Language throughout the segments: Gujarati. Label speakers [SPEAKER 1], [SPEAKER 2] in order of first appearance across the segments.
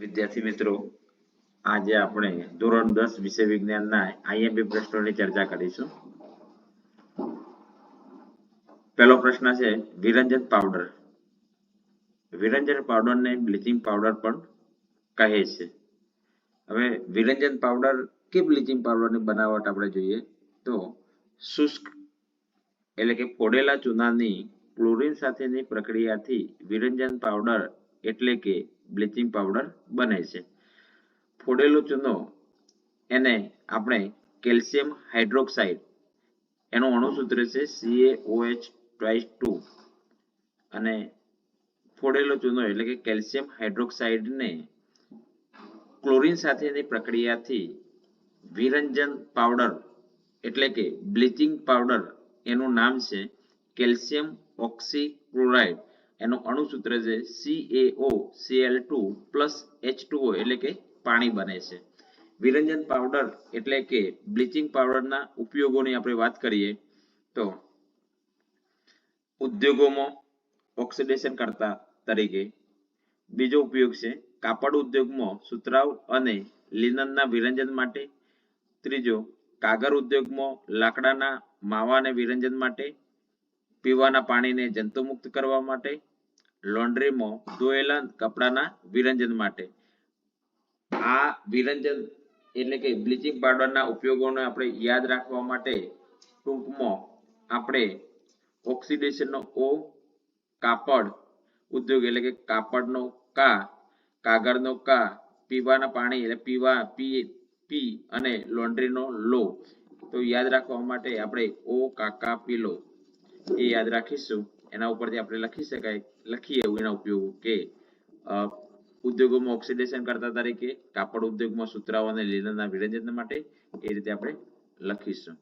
[SPEAKER 1] વિદ્યાર્થી મિત્રો, આજે આપણે ધોરણ 10 વિષય વિજ્ઞાનના આઈએમપી પ્રશ્નોની ચર્ચા કરીશું. પહેલો પ્રશ્ન છે વિરંજન પાવડર. વિરંજન પાવડરને બ્લીચિંગ પાવડર પણ કહે છે. હવે વિરંજન પાવડર કે બ્લીચિંગ પાવડરની બનાવટ આપણે જોઈએ તો શુષ્ક એટલે કે ફોડેલા ચૂનાની ક્લોરીન સાથેની પ્રક્રિયાથી વિરંજન પાવડર એટલે કે બ્લીચિંગ પાવડર બને છે. ફોડેલો ચૂનો એને આપણે કેલ્શિયમ હાઇડ્રોક્સાઇડ એનું અણુસૂત્ર છે CaOH2 અને ફોડેલો ચૂનો એટલે કે કેલ્શિયમ હાઇડ્રોક્સાઇડને ક્લોરીન સાથેની પ્રક્રિયાથી વિરંજન પાવડર એટલે કે બ્લીચિંગ પાવડર એનું નામ છે કેલ્શિયમ ઓક્સીક્લોરાઇડ. એનું અણુસૂત્ર છે CaOCl2 H2O એટલે કે પાણી બને છે. વિરંજન પાવડર એટલે કે બ્લીચિંગ પાવડરના ઉપયોગોની આપણે વાત કરીએ તો ઉદ્યોગોમાં ઓક્સિડેશન કરતા તરીકે. બીજો ઉપયોગ છે કાપડ ઉદ્યોગમાં સુતરાઉ અને લિનનના વિરંજન માટે. ત્રીજો કાગળ ઉદ્યોગમાં લાકડાના માવાને વિરંજન માટે. પીવાના પાણીને જંતુમુક્ત કરવા માટે. લોન્ડ્રીમાં ધોયેલા કપડાના વિરંજન માટે. આ વિરંજન એટલે કે બ્લીચિંગ પાવડરના ઉપયોગોને આપણે યાદ રાખવા માટે ટૂંકમાં આપણે ઓક્સિડેશનનો O, કાપડ ઉદ્યોગ એટલે કે કાપડનો કા, કાગળનો કા, પીવાના પાણી એટલે પીવા પી અને લોન્ડ્રીનો લો. તો યાદ રાખવા માટે આપણે O કાકા પીલો એ યાદ રાખીશું. એના ઉપરથી આપણે લખીએ એના ઉપયોગો કે ઉદ્યોગોમાં ઓક્સિડેશન કરતા તરીકે, કાપડ ઉદ્યોગમાં સુતરાઉ અને લિનનના વિરંજન માટે એ રીતે આપણે લખીશું.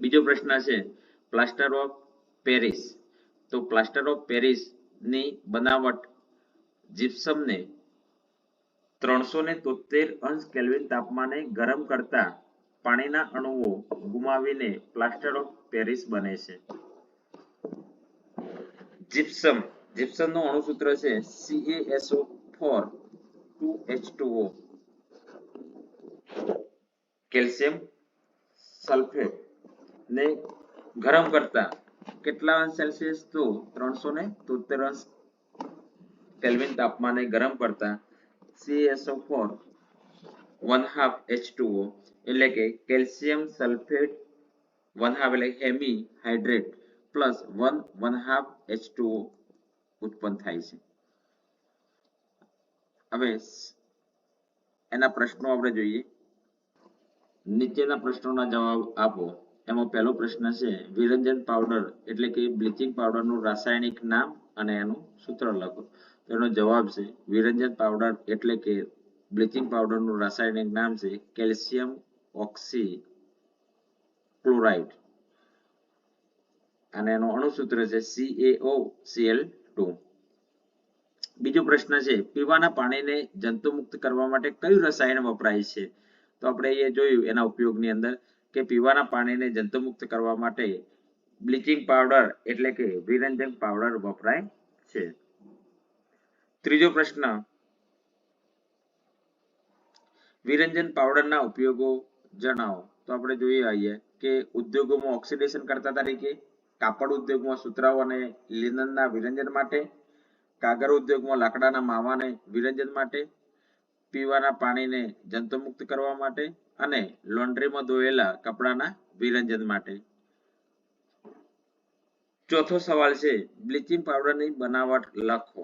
[SPEAKER 1] બીજો પ્રશ્ન છે પ્લાસ્ટર ઓફ પેરિસ. તો પ્લાસ્ટર ઓફ પેરિસ ની બનાવટ જીપ્સમને 373 અંશ કેલ્વિન તાપમાને ગરમ કરતા પાણીના અણુઓ ગુમાવીને પ્લાસ્ટર ઓફ પેરિસ બને છે. જીપ્સમનું અણુસૂત્ર છે CaSO4 2H2O. કેલ્શિયમ સલ્ફેટ ને ગરમ કરતા કેટલા અંશ સેલ્સિયસ? તો 373 અંશ કેલ્વિન તાપમાને ગરમ કરતા CaSO4 1/2H2O એટલે કે કેલ્શિયમ સલ્ફેટ 1/2 એટલે હેમી હાઇડ્રેટ પ્લસ 1/2H2O ઉત્પન્ન થાય છે. હવે એના પ્રશ્નો આપણે જોઈએ. નીચેના પ્રશ્નોના જવાબ આપો. એમાં પહેલો પ્રશ્ન છે વિરંજન પાવડર એટલે કે બ્લીચિંગ પાવડરનું રાસાયણિક નામ અને એનું સૂત્ર લખો. તો એનો જવાબ છે વિરંજન પાવડર એટલે કે બ્લીચિંગ પાવડરનું રાસાયણિક નામ છે કેલ્શિયમ ઓક્સીક્લોરાઇડ અને એનું અણુસૂત્ર છે CaOCl2. બીજો પ્રશ્ન છે પીવાના પાણીને જંતુમુક્ત કરવા માટે કયું રસાયણ વપરાય છે? તો આપણે એ જોયું એના ઉપયોગની અંદર કે પીવાના પાણીને જંતુમુક્ત કરવા માટે બ્લીચિંગ પાવડર એટલે કે વિરંજન પાવડર વપરાય છે. ત્રીજો પ્રશ્ન વિરંજન પાવડરના ઉપયોગો જણાવો. તો આપણે જોઈએ આવીએ કે ઉદ્યોગોમાં ઓક્સિડેશન કરતા તરીકે, કાપડ ઉદ્યોગમાં સુતરાઉ અને લિનનના વિરંજન માટે, કાગળ ઉદ્યોગમાં લાકડાના માવાને વિરંજન માટે, પીવાના પાણીને જંતુમુક્ત કરવા માટે અને લોન્ડ્રીમાં ધોયેલા કપડાના વિરંજન માટે. ચોથો સવાલ છે બ્લીચિંગ પાવડરની બનાવટ લખો.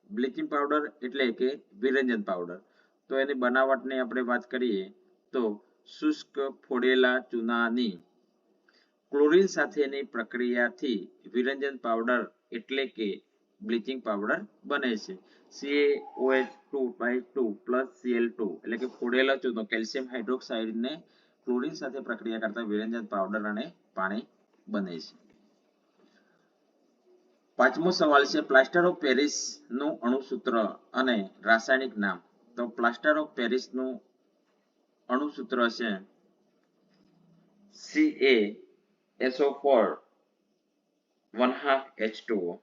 [SPEAKER 1] બ્લીચિંગ પાવડર એટલે કે વિરંજન પાવડર. તો એની બનાવટની આપણે વાત કરીએ તો શુષ્ક ફોડેલા ચૂનાની ક્લોરીન સાથેની પ્રક્રિયાથી વિરંજન પાવડર એટલે કે બ્લીચિંગ પાવડર બને છે. CaOH2 Cl2 એટલે કે ફોડેલા ચૂનો કેલ્શિયમ હાઇડ્રોક્સાઇડને ક્લોરીન સાથે પ્રક્રિયા કરતા વિરંજન પાવડર અને પાણી બને છે. પાંચમો સવાલ છે પ્લાસ્ટર ઓફ પેરિસ નું અણુસૂત્ર અને રાસાયણિક નામ. તો પ્લાસ્ટર ઓફ પેરિસ નું અણુસૂત્ર છે CaSO4 1/2H2O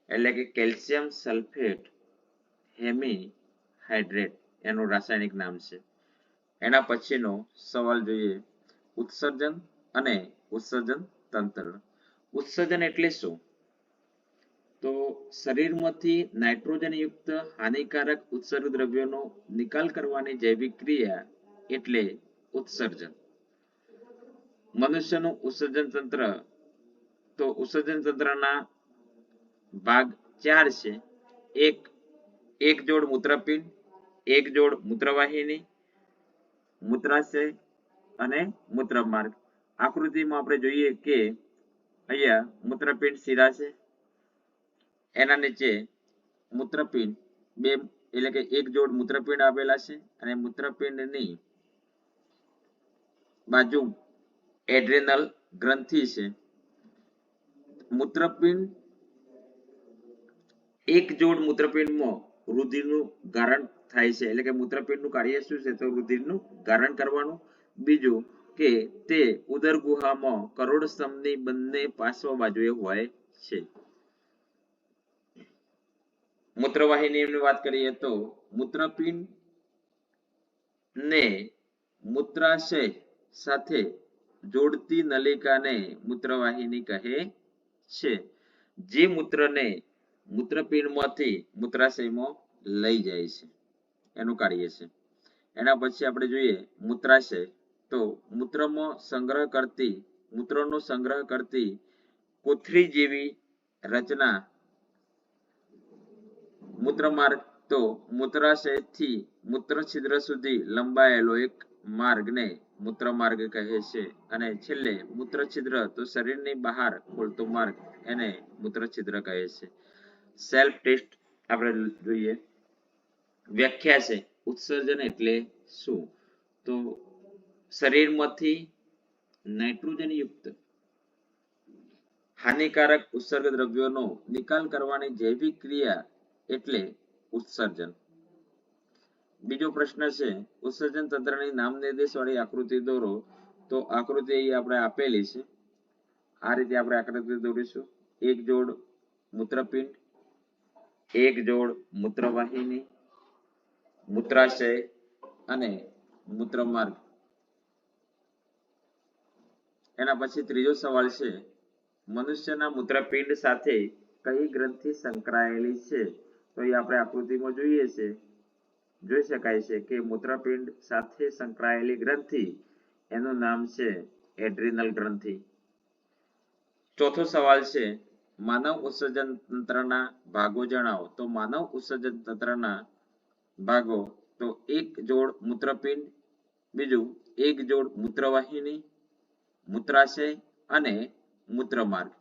[SPEAKER 1] એટલે કે કેલ્શિયમ સલ્ફેટ હેમી હાઇડ્રેટ એનું રાસાયણિક નામ છે. એના પછીનો સવાલ જોઈએ, ઉત્સર્જન અને ઉત્સર્જન તંત્ર. ઉત્સર્જન એટલે શું? તો શરીરમાંથી નાઇટ્રોજન યુક્ત હાનિકારક ઉત્સર્ગ દ્રવ્યોનો નિકાલ કરવાની જૈવિક ક્રિયા એટલે ઉત્સર્જન. મનુષ્યનું ઉત્સર્જન તંત્ર, તો ઉત્સર્જન તંત્રના ભાગ 4 છે. એક જોડ મૂત્રપિંડ, એક જોડ મૂત્રવાહિની, મૂત્રાશય અને મૂત્રમાર્ગ. આકૃતિમાં આપણે જોઈએ કે અહીંયા મૂત્રપિંડ શિરા છે, એના નીચે મૂત્રપિંડ બે એટલે કે એક જોડ મૂત્રપિંડ આવેલા છે અને મૂત્રપિંડની બાજુ એડ્રેનલ ગ્રંથિ છે. મૂત્રપિંડ એક જોડ મૂત્રપિંડમાં રુધિરનું ગારણ થાય છે, એટલે કે મૂત્રપિંડનું કાર્ય શું છે? તો રુધિરનું ગારણ કરવાનું. બીજું કે તે ઉદર ગુહામાં કરોડ સ્તંભની બંને પાર્શ્વ બાજુએ હોય છે. મૂત્રવાહિનીની વાત કરીએ તો મૂત્રપિંડ ને મૂત્રાશય સાથે જોડતી નલિકાને મૂત્રવાહિની કહે છે, જે મૂત્રને મૂત્રપિંડમાંથી મૂત્રાશયમાં લઈ જાય છે, એનું કાર્ય છે. એના પછી આપણે જોઈએ મૂત્રાશય, તો મૂત્રનો સંગ્રહ કરતી કોથળી જેવી રચના મૂત્રમાર્ગ, તો મૂત્રાશયથી મૂત્રછિદ્ર સુધી લંબાયેલો એક માર્ગને મૂત્રમાર્ગ કહે છે. અને છેલ્લે મૂત્રછિદ્ર, તો શરીરની બહાર ખોલતો માર્ગ, એને મૂત્રછિદ્ર કહે છે. સેલ્ફ ટેસ્ટ આપણે જોઈએ. વ્યાખ્યા છે, ઉત્સર્જન એટલે શું? તો શરીરમાંથી નાઇટ્રોજન યુક્ત હાનિકારક ઉત્સર્ગ દ્રવ્યોનો નિકાલ કરવાની જૈવિક ક્રિયા એટલે ઉત્સર્જન. બીજો પ્રશ્ન છે, ઉત્સર્જન તંત્રની નામ નિર્દેશ વાળી આકૃતિ દોરો. તો આકૃતિ અહીં આપણે આપેલી છે, આ રીતે આપણે આકૃતિ દોરીશું. એક જોડ મૂત્રપિંડ, એક જોડ મૂત્રવાહિની, મૂત્રાશય અને મૂત્રમાર્ગ. એના પછી ત્રીજો સવાલ છે, મનુષ્યના મૂત્રપિંડ સાથે કઈ ગ્રંથિ સંકળાયેલી છે? તો એ આપણે આકૃતિમાં જોઈએ છે, જોઈ શકાય છે કે મૂત્રપિંડ સાથે સંકળાયેલી ગ્રંથિ એનું નામ છે એડ્રિનલ ગ્રંથિ. ચોથો સવાલ છે, માનવ ઉત્સર્જન તંત્રના ભાગો જણાવો. તો માનવ ઉત્સર્જન તંત્રના ભાગો, તો એક જોડ મૂત્રપિંડ, બીજું એક જોડ મૂત્રવાહિની, મૂત્રાશય અને મૂત્રમાર્ગ.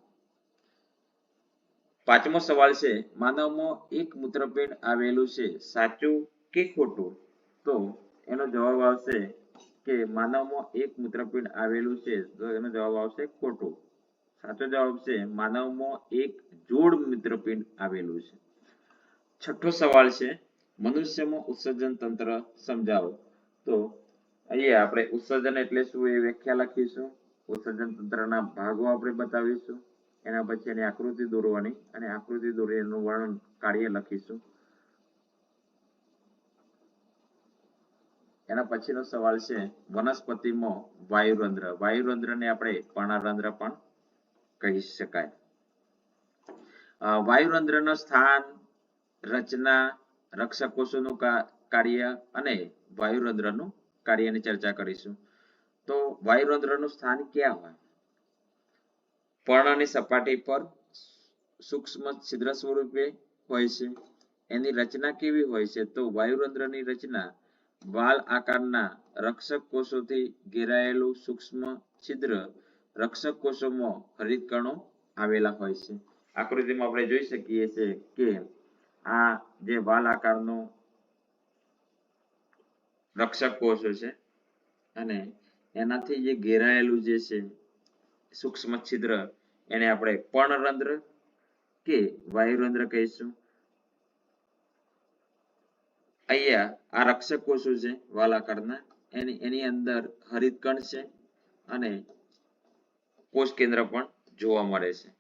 [SPEAKER 1] પાંચમો સવાલ છે, માનવમાં એક મૂત્રપિંડ આવેલું છે, સાચું કે ખોટું? તો એનો જવાબ આવશે કે માનવમાં એક મૂત્રપિંડ આવેલું છે, તો એનો જવાબ આવશે ખોટું. સાચો જવાબ છે માનવમાં એક જોડ મૂત્રપિંડ આવેલું છે. છઠ્ઠો સવાલ છે, મનુષ્યમાં ઉત્સર્જન તંત્ર સમજાવો. તો અહીંયા આપણે ઉત્સર્જન એટલે શું એ વ્યાખ્યા લખીશું, ઉત્સર્જન તંત્રના ભાગો આપણે બતાવીશું, એના પછી એની આકૃતિ દોરવાની અને આકૃતિ દોરી એનું વર્ણન કાર્ય લખીશું. એના પછીનો સવાલ છે, વનસ્પતિમાં વાયુરંધ્ર. વાયુરંધ્રને આપણે પર્ણરંધ્ર પણ કહી શકાય. વાયુરંધ્રનું સ્થાન, રચના, રક્ષક કોષોનું કાર્ય અને વાયુરંધ્રનું કાર્યની ચર્ચા કરીશું. તો વાયુરંધ્રનું સ્થાન ક્યાં હોય? પર્ણની સપાટી પર સૂક્ષ્મ છિદ્ર સ્વરૂપે હોય છે. એની રચના કેવી હોય છે? તો વાયુરંધ્રની રચના વાલ આકારના રક્ષક કોષોથી ઘેરાયેલું સૂક્ષ્મ છિદ્ર રક્ષક કોષોમાં હરિતકણો આવેલા હોય છે. આકૃતિમાં આપણે જોઈ શકીએ છીએ કે આ જે વાલ આકારનું રક્ષક કોષો છે અને એનાથી જે ઘેરાયેલું જે છે સૂક્ષ્મ છિદ્ર, એને આપણે પર્ણરંધ્ર કે વાયુરંધ્ર કહીશું. અહીંયા આ રક્ષક કોષો છે વાલ આકારના, એની અંદર હરિતકણ છે અને કોષ કેન્દ્ર પણ જોવા મળે છે.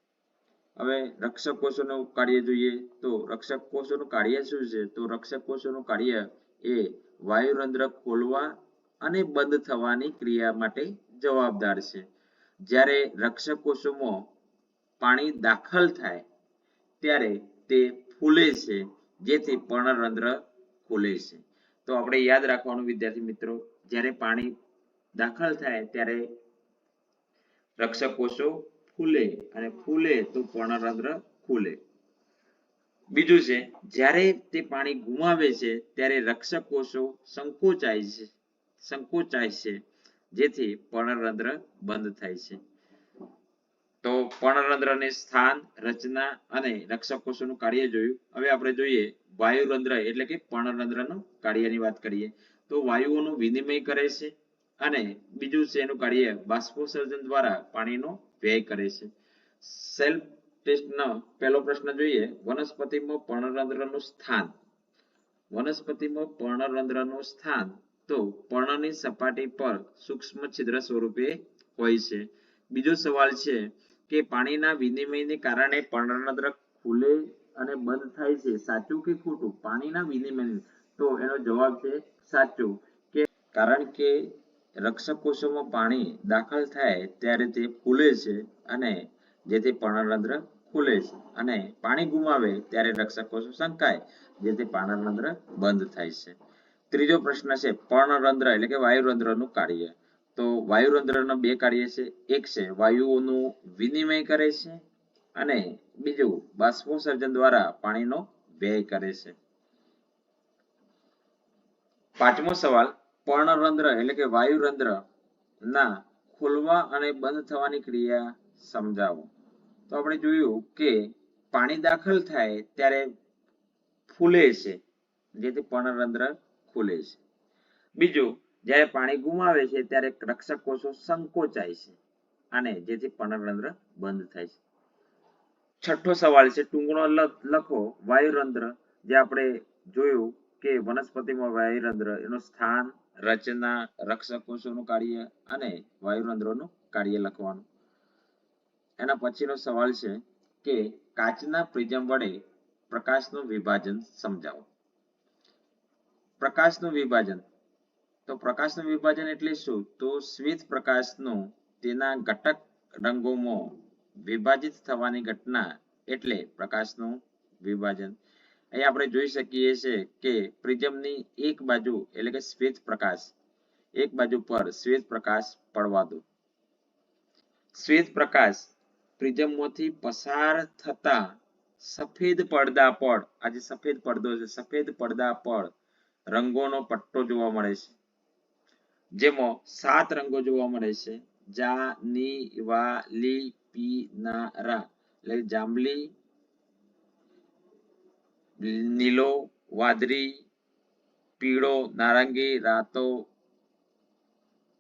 [SPEAKER 1] હવે રક્ષક કોષોનું કાર્ય જોઈએ તો રક્ષક કોષોનું કાર્ય શું છે? તો રક્ષક કોષોનું કાર્ય એ વાયુરંધ્ર ખોલવા અને બંધ થવાની ક્રિયા માટે જવાબદાર છે. જ્યારે રક્ષક કોષોમાં પાણી દાખલ થાય ત્યારે તે ફૂલે છે, જેથી પર્ણરંધ્ર ખુલે છે. તો આપણે યાદ રાખવાનું વિદ્યાર્થી મિત્રો, જ્યારે પાણી દાખલ થાય ત્યારે રક્ષક કોષો ફૂલે અને ફૂલે તો પર્ણરંધ્ર ખુલે. બીજું છે, જ્યારે તે પાણી ગુમાવે છે ત્યારે રક્ષક કોષો સંકોચાય છે, જેથી પર્ણરંધ્ર બંધ થાય છે. તો પર્ણરંધ્રની સ્થાન, રચના અને રક્ષક કોષોનું કાર્ય જોયું. હવે આપણે જોઈએ વાયુરંધ્ર એટલે કે પર્ણરંધ્રનું કાર્યની વાત કરીએ તો વાયુઓનું વિનિમય કરે છે અને બીજું છે એનું કાર્ય બાષ્પોત્સર્જન દ્વારા પાણીનો વ્યય કરે છે. સેલ્ફ ટેસ્ટનો પહેલો પ્રશ્ન જોઈએ, વનસ્પતિમાં પર્ણરંધ્રનું સ્થાન. વનસ્પતિમાં પર્ણરંધ્રનું સ્થાન તો પર્ણની સપાટી પર સૂક્ષ્મ છિદ્ર સ્વરૂપે હોય છે. બીજો સવાલ છે કે પાણીના વિનિમયને કારણે પર્ણરંધ્ર ખુલે અને બંધ થાય છે, સાચું કે ખોટું? પાણીના વિનિમય, તો એનો જવાબ છે સાચું, કે કારણ કે રક્ષક કોષોમાં પાણી દાખલ થાય ત્યારે તે ફૂલે છે અને જેથી પર્ણરંધ્ર ખુલે છે, અને પાણી ગુમાવે ત્યારે રક્ષક કોષો સંકાય, જેથી પર્ણરંધ્ર બંધ થાય છે. ત્રીજો પ્રશ્ન છે પર્ણરંધ્ર એટલે કે વાયુરંધ્રનું કાર્ય. તો વાયુરંધ્રના બે કાર્ય છે, એક છે વાયુઓનું વિનિમય કરે છે અને બીજું બાષ્પોત્સર્જન દ્વારા પાણીનો વ્યય કરે છે. પાંચમો સવાલ, પર્ણરંધ્ર એટલે કે વાયુરંધ્ર ના ખોલવા અને બંધ થવાની ક્રિયા સમજાવો. તો આપણે જોયું કે પાણી દાખલ થાય ત્યારે ફૂલે છે, જેથી પર્ણરંધ્ર ખુલે છે. બીજું, જ્યારે પાણી ગુમાવે છે ત્યારે રક્ષક કોષો સંકોચાય છે અને જેથી પર્ણરંધ્ર બંધ થાય છે. છઠ્ઠો સવાલ છે ટૂંકણો લખો. વાયુરંધ્ર, જે આપણે જોયું કે વનસ્પતિમાં વાયુરંધ્ર એનું સ્થાન, રચના, રક્ષક કોષોનું કાર્ય અને વાયુરંધ્રનું કાર્ય લખવાનું. એના પછીનો સવાલ છે કે કાચના પ્રિઝમ વડે પ્રકાશનું વિભાજન સમજાવો. પ્રકાશનું વિભાજન, તો પ્રકાશનું વિભાજન એટલે શું? તો શ્વેત પ્રકાશનું તેના ઘટક રંગોમાં વિભાજિત થવાની ઘટના એટલે પ્રકાશનું વિભાજન. અહીં આપણે જોઈ શકીએ છીએ કે પ્રિઝમની એક બાજુ એટલે કે શ્વેત પ્રકાશ, એક બાજુ પર શ્વેત પ્રકાશ પડવા દો. શ્વેત પ્રકાશ પ્રિઝમમાંથી પસાર થતા સફેદ પડદા પર, આ જે સફેદ પડદો છે, સફેદ પડદા પર રંગોનો પટ્ટો જોવા મળે છે, જેમાં 7 રંગો જોવા મળે છે. જા, ની, વા, લી, પી, ના, રા. એટલે જાંબલી, નીલો, વાદળી, પીળો, નારંગી, રાતો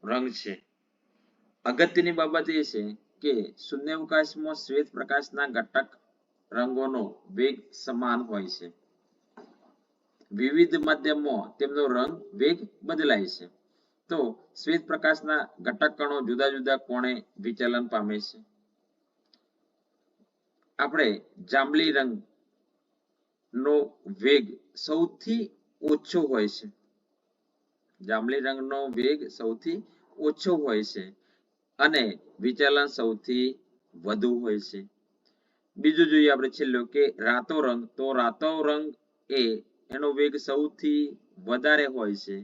[SPEAKER 1] રંગ છે. અગત્યની બાબત એ છે કે શૂન્યાવકાશમાં શ્વેત પ્રકાશના ઘટક રંગોનો વેગ સમાન હોય છે. વિવિધ માધ્યમમાં તેમનો રંગ વેગ બદલાય છે. તો શ્વેત પ્રકાશના ઘટક કણો જુદા જુદા કોણે વિચલન પામે છે. આપણે જાંબલી રંગ નો વેગ સૌથી ઓછો હોય છે. જાંબલી રંગનો વેગ સૌથી ઓછો હોય છે અને વિચલન સૌથી વધુ હોય છે. બીજું જોઈએ આપણે છેલ્લો કે રાતો રંગ, તો રાતો રંગ એ એનો વેગ સૌથી વધારે હોય છે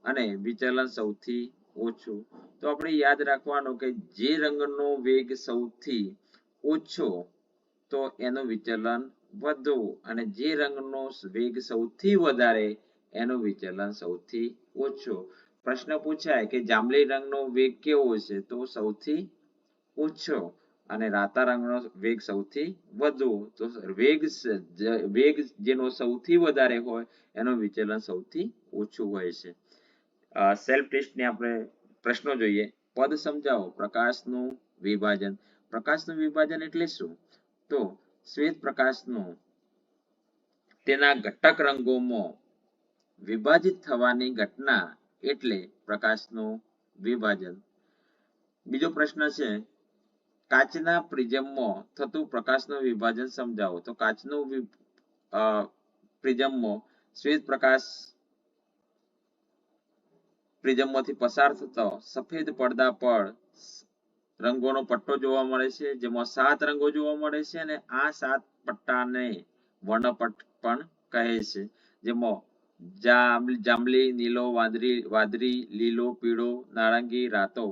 [SPEAKER 1] અને વિચલન સૌથી ઓછું. તો આપણે યાદ રાખવાનું કે જે રંગનો વેગ સૌથી ઓછો તો એનું વિચલન વધુ, અને જે રંગનો વેગ સૌથી વધારે એનું વિચલન સૌથી ઓછું. પ્રશ્ન પૂછાય કે જાંબલી રંગનો વેગ કેવો છે? તો સૌથી ઓછો, અને રાતા રંગનો વેગ સૌથી વધુ. તો વેગ જેનો સૌથી વધારે હોય એનું વિચલન સૌથી ઓછું હોય છે. સેલ્ફ ટેસ્ટને આપણે પ્રશ્નો જોઈએ. પદ સમજાવો. પ્રકાશનું વિભાજન. પ્રકાશનું વિભાજન એટલે શું? તો શ્વેત પ્રકાશનું તેના ઘટક રંગોમાં વિભાજિત થવાની ઘટના એટલે પ્રકાશનું વિભાજન. બીજો પ્રશ્ન છે કાચના પ્રિઝમમાં થતું પ્રકાશનું વિભાજન સમજાવો. તો કાચનું પ્રિઝમમાં શ્વેત પ્રકાશ પ્રિઝમમાંથી પસાર થતો સફેદ પડદા પર રંગોનો પટ્ટો જોવા મળે છે, જેમાં 7 રંગો જોવા મળે છે અને આ 7 પટ્ટાને વર્ણપટ પણ કહે છે, જેમાં જાંબલી, નીલો, વાદળી, લીલો, પીળો, નારંગી, રાતો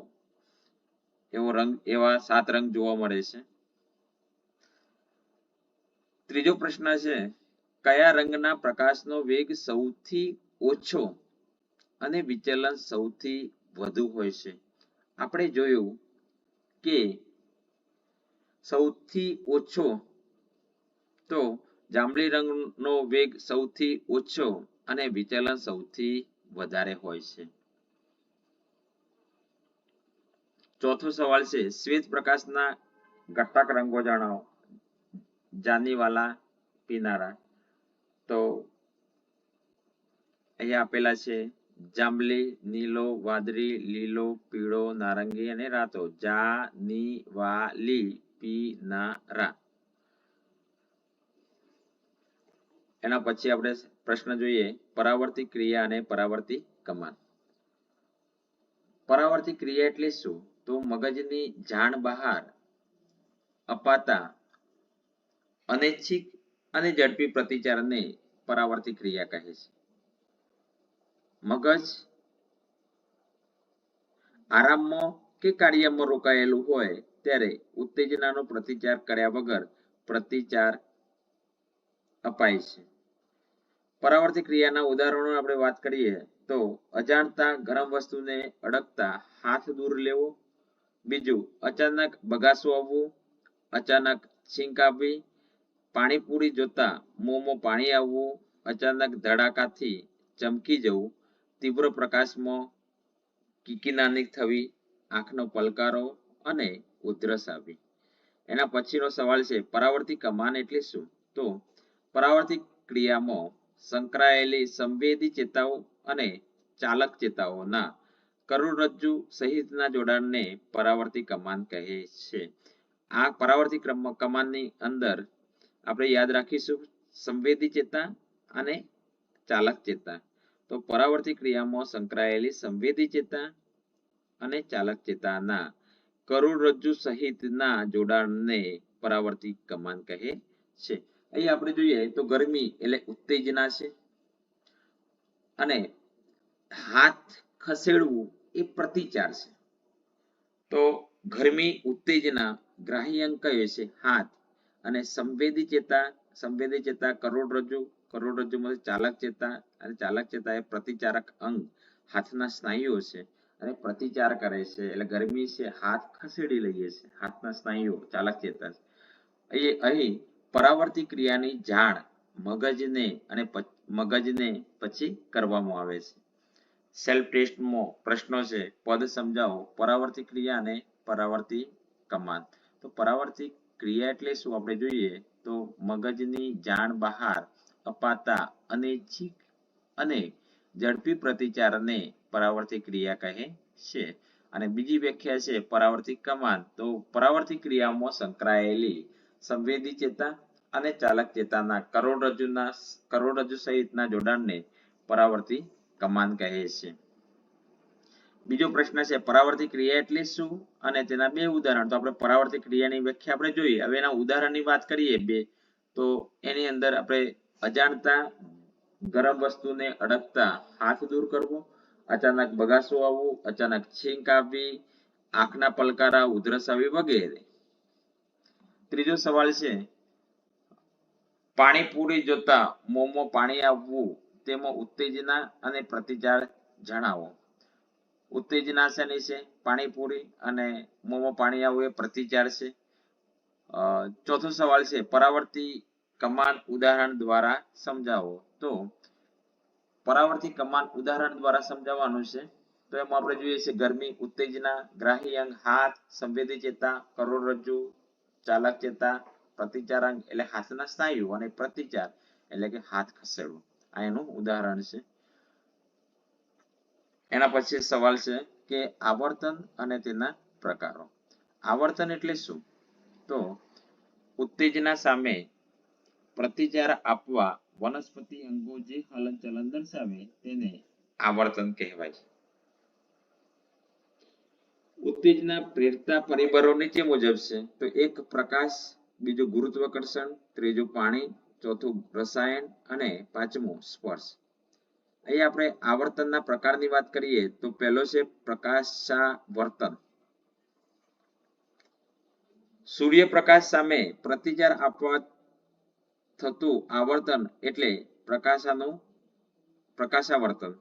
[SPEAKER 1] એવા 7 રંગ જોવા મળે છે. ત્રીજો પ્રશ્ન છે, કયા રંગના પ્રકાશનો વેગ સૌથી ઓછો અને વિચલન સૌથી વધુ હોય છે? આપણે જોયું કે સૌથી ઓછો તો જાંબલી રંગનો વેગ સૌથી ઓછો અને વિચલન સૌથી વધારે હોય છે. ચોથો સવાલ છે, શ્વેત પ્રકાશના ઘટક રંગો જણાવો. જાનીવાલા, પીનારા. તો અહીંયા આપેલા છે જાંબલી, નીલો, વાદળી, લીલો, પીળો, નારંગી અને રાતો. જાનીવાલી, પીનારા. એના પછી આપણે પ્રશ્ન જોઈએ, પરાવર્તિત ક્રિયા અને પરાવર્તિત કમાન. પરાવર્તિત ક્રિયા એટલે શું? તો મગજની જાણ બહાર અપાતા અનૈચ્છિક અને ઝડપી પ્રતિચારને પરાવર્તિત ક્રિયા કહે છે. મગજ આરામમાં કે કાર્યમાં રોકાયેલું હોય ત્યારે ઉત્તેજનાનો પ્રતિચાર કર્યા વગર પ્રતિચાર અપાય છે. પરાવર્તિત ક્રિયાના ઉદાહરણો આપણે વાત કરીએ તો અજાણતા ગરમ વસ્તુને અડકતા હાથ દૂર લેવો. બીજું, અચાનક બગાસું આવવું, અચાનક છીંક આવવી, પાણીપુરી જોતા મોંમાં પાણી આવવું, અચાનક ધડાકાથી ચમકી જવું, તીવ્ર પ્રકાશમાં કીકીનાની થવી, આંખનો પલકારો અને ઉધરસ આવવી. એના પછીનો સવાલ છે, પરાવર્તિત કમાન એટલે શું? તો પરાવર્તિત ક્રિયામાં સંકળાયેલી સંવેદી ચેતાઓ અને ચાલક ચેતાઓના કરોડરજ્જુ સહિતના જોડાણને પરાવર્તિત કમાન કહે છે. આ પરાવર્તિત કમાનની અંદર આપણે યાદ રાખીશું સંવેદી ચેતા અને ચાલક ચેતા. તો પરાવર્તિત ક્રિયામાં સંકળાયેલી સંવેદી ચેતા અને ચાલક ચેતાના કરોડરજ્જુ સહિતના જોડાણને પરાવર્તિત કમાન કહે છે. અહીં આપણે જોઈએ તો ગરમી એટલે ઉત્તેજના છે અને હાથ ખસેડવું એ પ્રતિચાર છે. તો ગરમી, ઉત્તેજના, ગ્રાહી અંગ કયો છે? હાથ. અને સંવેદી ચેતા કરોડરજ્જુમાંથી ચાલક ચેતા, અને ચાલક ચેતા એ પ્રતિચારક અંગ હાથના સ્નાયુઓ છે અને પ્રતિચાર કરે છે. એટલે ગરમી છે, હાથ ખસેડી લઈએ છે, હાથના સ્નાયુઓ ચાલક ચેતા. અહીં પરાવર્તિત ક્રિયાની જાણ મગજને પછી કરવામાં આવે છે. સેલ્ફ ટેસ્ટમાં પ્રશ્નો છે, પદ સમજાવો, પરાવર્તિત ક્રિયા અને પરાવર્તિત કમાન. તો પરાવર્તિત ક્રિયા એટલે શું આપણે જોઈએ તો મગજની જાણ બહાર અપાતા અનૈચ્છિક અને ઝડપી પ્રતિચારને પરાવર્તિત ક્રિયા કહે છે. અને બીજી વ્યાખ્યા છે પરાવર્તિત કમાન. તો પરાવર્તિત ક્રિયામાં સંકળાયેલી સંવેદી ચેતા અને ચાલક ચેતાના કરોડરજ્જુ સહિતના જોડાણને પરાવર્તિત કમાન કહે છે. બીજો પ્રશ્ન છે, પરાવર્તિત ક્રિયા એટલે શું અને તેના બે ઉદાહરણ. તો આપણે પરાવર્તિત ક્રિયાની વ્યાખ્યા આપણે જોઈએ. હવે એના ઉદાહરણની વાત કરીએ બે, તો એની અંદર આપણે અજાણતા ગરમ વસ્તુને અડકતા હાથ દૂર કરવો, અચાનક બગાસું આવવું, અચાનક છીંક આવવી, આંખના પલકારા, ઉધરસ આવવી વગેરે. ત્રીજો સવાલ છે, પાણીપુરી જોતા મોંમાં પાણી આવવું, તેમાં ઉત્તેજના અને પ્રતિચાર જણાવો. ઉત્તેજના શેની છે? પાણીપુરી. અને મોંમાં પાણી આવવું એ પ્રતિચાર છે. ચોથો સવાલ છે, પરાવર્તિત કમાન ઉદાહરણ દ્વારા સમજાવો. તો પરાવર્તિત કમાન ઉદાહરણ દ્વારા સમજાવવાનું છે. તો એમાં આપણે જોઈએ છે ગરમી, ઉત્તેજના, ગ્રાહી અંગ હાથ, સંવેદી ચેતા કરોડરજ્જુ, ચાલક ચેતા, પ્રતિચાર અંગ એટલે હાથના સ્નાયુ અને પ્રતિચાર એટલે કે હાથ ખસેડવો. આ એનું ઉદાહરણ છે. એના પછી સવાલ છે કે આવર્તન અને તેના પ્રકારો. આવર્તન એટલે શું? તો ઉત્તેજના સામે પ્રતિચાર આપવા વનસ્પતિ અંગો જે હલનચલન દર્શાવે તેને આવર્તન કહેવાય છે. ઉત્તેજના પ્રેરતા પરિબળો નીચે મુજબ છે. તો એક પ્રકાશ, બીજું ગુરુત્વાકર્ષણ, ત્રીજું પાણી, ચોથું રસાયણ અને પાંચમું સ્પર્શ. અહીં આપણે આવર્તનના પ્રકારની વાત કરીએ તો પહેલો છે પ્રકાશાવર્તન. સૂર્યપ્રકાશ સામે પ્રતિચાર આપવા થતું આવર્તન એટલે પ્રકાશાવર્તન.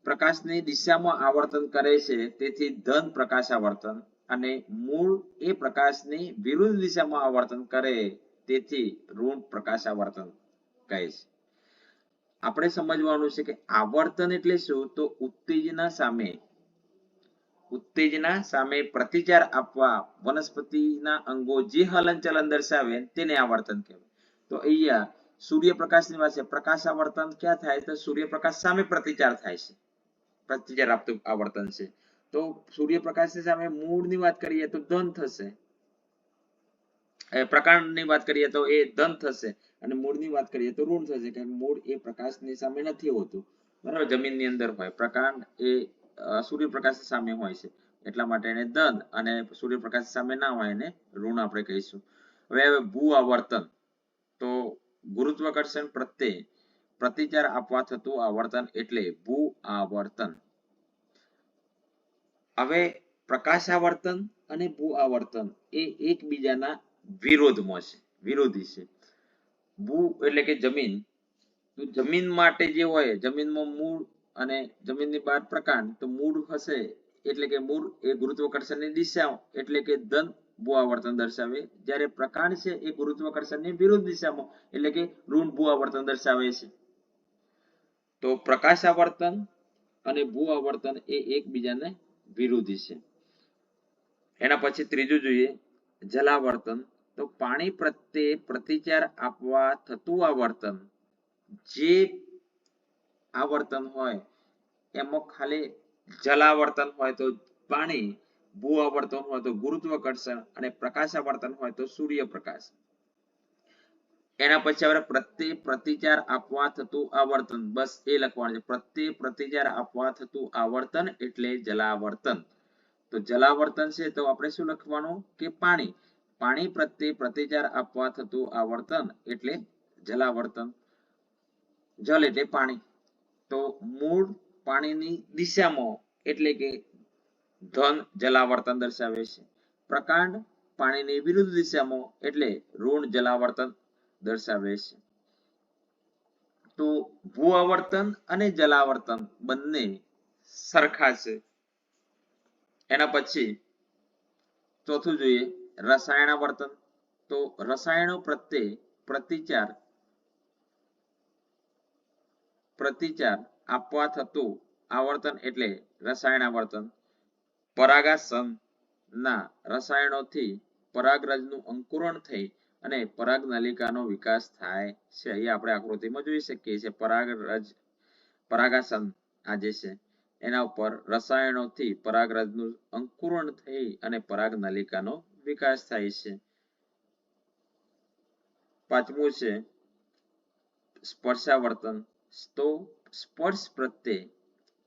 [SPEAKER 1] પ્રકાશની દિશામાં આવર્તન કરે છે તેથી ધન પ્રકાશાવર્તન અને મૂળ એ પ્રકાશની વિરુદ્ધ દિશામાં આવર્તન કરે તેથી ઋણ પ્રકાશાવર્તન કહે છે. આપણે સમજવાનું છે કે આવર્તન એટલે શું? તો ઉત્તેજના સામે પ્રતિચાર આપવા વનસ્પતિના અંગો જે હલનચલન દર્શાવે તેને આવર્તન કહેવાય. તો અહીંયા સૂર્યપ્રકાશની વાત છે. પ્રકાશાવર્તન ક્યાં થાય? તો સૂર્યપ્રકાશ સામે પ્રતિચાર થાય છે, પ્રતિચાર આપતું આવર્તન છે. તો સૂર્યપ્રકાશની સામે મૂળની વાત કરીએ તો ધન થશે, પ્રકાંડની વાત કરીએ તો એ ધન થશે અને મૂળની વાત કરીએ તો ઋણ થશે, કારણ મૂળ એ પ્રકાશની સામે નથી હોતું, બરાબર, જમીનની અંદર હોય. પ્રકાંડ એ સૂર્યપ્રકાશ સામે હોય છે એટલા માટે એને ધન, અને સૂર્યપ્રકાશ સામે ના હોય એને ઋણ આપણે કહીશું. હવે ભૂ આવર્તન, તો ગુરુત્વાકર્ષણ પ્રત્યે પ્રતિચાર આપવા થતું આવર્તન એટલે ભૂ આવર્તન. હવે પ્રકાશાવર્તન અને ભૂ આવર્તન એ એકબીજાના વિરોધમાં છે, વિરોધી છે. ભૂ એટલે કે જમીન, તો જમીન માટે જે હોય, જમીનમાં મૂળ અને જમીનની બહાર પ્રકાંડ, તો મૂળ હશે એટલે કે મૂળ એ ગુરુત્વાકર્ષણની દિશા એટલે કે ધન ભૂ આવર્તન દર્શાવે, જ્યારે પ્રકાંડ છે એ ગુરુત્વાકર્ષણની વિરુદ્ધ દિશામાં એટલે કે ઋણ ભૂ આવર્તન દર્શાવે છે. તો પ્રકાશાવર્તન અને ભૂ આવર્તન એ એકબીજાને વિરોધી છે. એના પછી ત્રીજું જોઈએ જલાવર્તન. તો પાણી પ્રત્યે પ્રતિચાર આપવા થતું આવર્તન, જે આવર્તન હોય એમાં ખાલી જલાવર્તન હોય તો પાણી, ભૂ આવર્તન હોય તો ગુરુત્વાકર્ષણ અને પ્રકાશાવર્તન હોય તો સૂર્યપ્રકાશ. એના પછી આપણે પ્રત્યે પ્રતિચાર આપવા થતું આવર્તન, બસ એ લખવાનું છે. પ્રત્યે પ્રતિચાર આપવા થતું આવર્તન એટલે જલાવર્તન. તો જલાવર્તન છે તો આપણે શું લખવાનું કે પાણી, પાણી પ્રત્યે પ્રતિચાર આપવા થતું આવર્તન એટલે જલાવર્તન. જલ એટલે પાણી, તો મૂળ પાણીની દિશામાં એટલે કે ધન જલાવર્તન દર્શાવે છે. પ્રકાંડ પાણીની વિરુદ્ધ દિશામાં એટલે ઋણ જલાવર્તન દર્શાવે છે. તો ભૂ આવર્તન અને જલાવર્તન બંને સરખા છે. એના પછી ચોથું જોઈએ રસાયણાવર્તન. તો રસાયણો પ્રત્યે પ્રતિચાર આપવા થતું આવર્તન એટલે રસાયણાવર્તન. પરાગાસનના રસાયણોથી પરાગરજનું અંકુરણ થઈ અને પરાગનલિકાનો વિકાસ થાય છે. અહીંયા આપણે આકૃતિમાં જોઈ શકીએ છીએ પરાગાસન આ જે છે એના ઉપર રસાયણોથી પરાગરજનું અંકુરણ થઈ અને પરાગનલિકાનો વિકાસ થાય છે. પાંચમું છે સ્પર્શાવર્તન. તો સ્પર્શ પ્રત્યે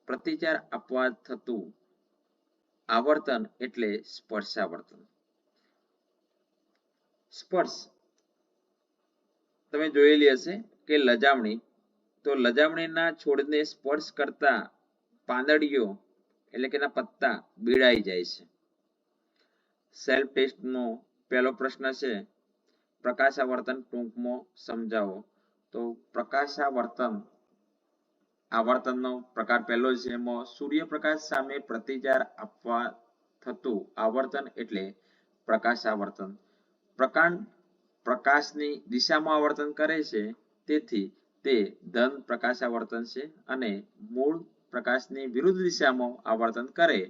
[SPEAKER 1] પ્રતિચાર આપવા થતું આવર્તન એટલે સ્પર્શાવર્તન. સ્પર્શ તમે જોયેલી હશે કે લજામણી, તો લજામણીના છોડને સ્પર્શ કરતા પાંદડીઓ એટલે કે એના પત્તા બીડાઈ જાય છે. સેલ્ફ ટેસ્ટનો પહેલો પ્રશ્ન છે પ્રકાશાવર્તન ટૂંકમાં સમજાવો. તો આવર્તનનો પ્રકાર પહેલો છે, એમાં સૂર્યપ્રકાશ સામે પ્રતિચાર આપવા થતું આવર્તન એટલે પ્રકાશાવર્તન. પ્રકાંડ પ્રકાશની દિશામાં આવર્તન કરે છે તેથી તે ધન પ્રકાશાવર્તન છે, અને મૂળ પ્રકાશની વિરુદ્ધ દિશામાં આવર્તન કરે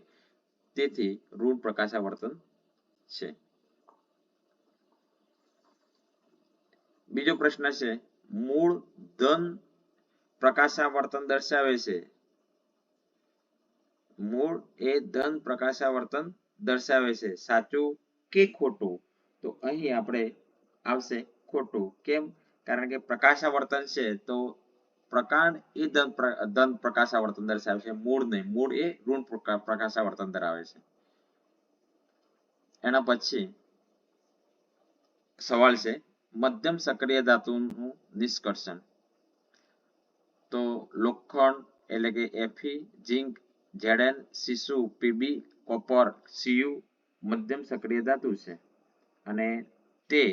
[SPEAKER 1] તેથી ઋણ પ્રકાશાવર્તન છે. બીજો પ્રશ્ન છે મૂળ ધન પ્રકાશાવર્તન દર્શાવે છે. મૂળ એ ધન પ્રકાશાવર્તન દર્શાવે છે, સાચું કે ખોટું? તો અહીં આપણે આવશે ખોટું. કેમ? કારણ કે પ્રકાશાવર્તન છે તો પ્રકાંડ એ ધન પ્રકાશાવર્તન દર્શાવે છે, મૂળ નહીં. મૂળ એ ઋણ પ્રકાશાવર્તન ધરાવે છે. એના પછી સવાલ છે મધ્યમ સક્રિય ધાતુનું નિષ્કર્ષણ. તો લોખંડ એટલે કે Fe, ઝીંક, Zn, સીસુ, Pb, કોપર, Cu મધ્યમ સક્રિય ધાતુ છે અને તે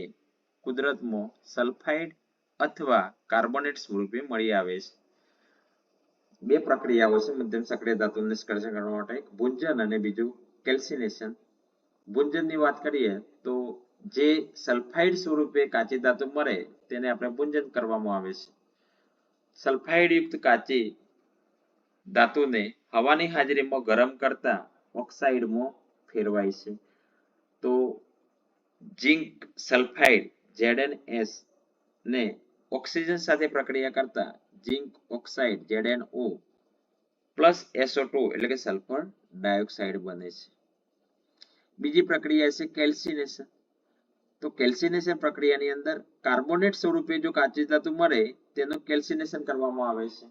[SPEAKER 1] કુદરતમાં સલ્ફાઇડ અથવા કાર્બોનેટ સ્વરૂપે મળી આવે છે. બે પ્રક્રિયાઓ છે મધ્યમ સક્રિય ધાતુનું નિષ્કર્ષણ કરવા માટે, એક ભુંજન અને બીજું કેલ્સિનેશન. ભુંજનની વાત કરીએ તો જે સલ્ફાઇડ સ્વરૂપે કાચી ધાતુ મળે તેને આપણે ભુંજન કરવામાં આવે છે. સલ્ફાઇડ યુક્ત કાચી ધાતુને હવાની હાજરીમાં ગરમ કરતા ઓક્સાઇડમાં ફેરવાય છે. તો ઝીંક સલ્ફાઇડ ZnS ને ઓક્સિજન સાથે પ્રક્રિયા કરતા ઝીંક ઓક્સાઇડ ZnO પ્લસ SO2 એટલે કે સલ્ફર ડાયોક્સાઇડ બને છે. બીજી પ્રક્રિયા છે કેલ્સિનેશન. તો કેલ્સિનેશન પ્રક્રિયાની અંદર કાર્બોનેટ સ્વરૂપે જો કાચી ધાતુ મળે તેનું કેલ્સિનેશન કરવામાં આવે છે.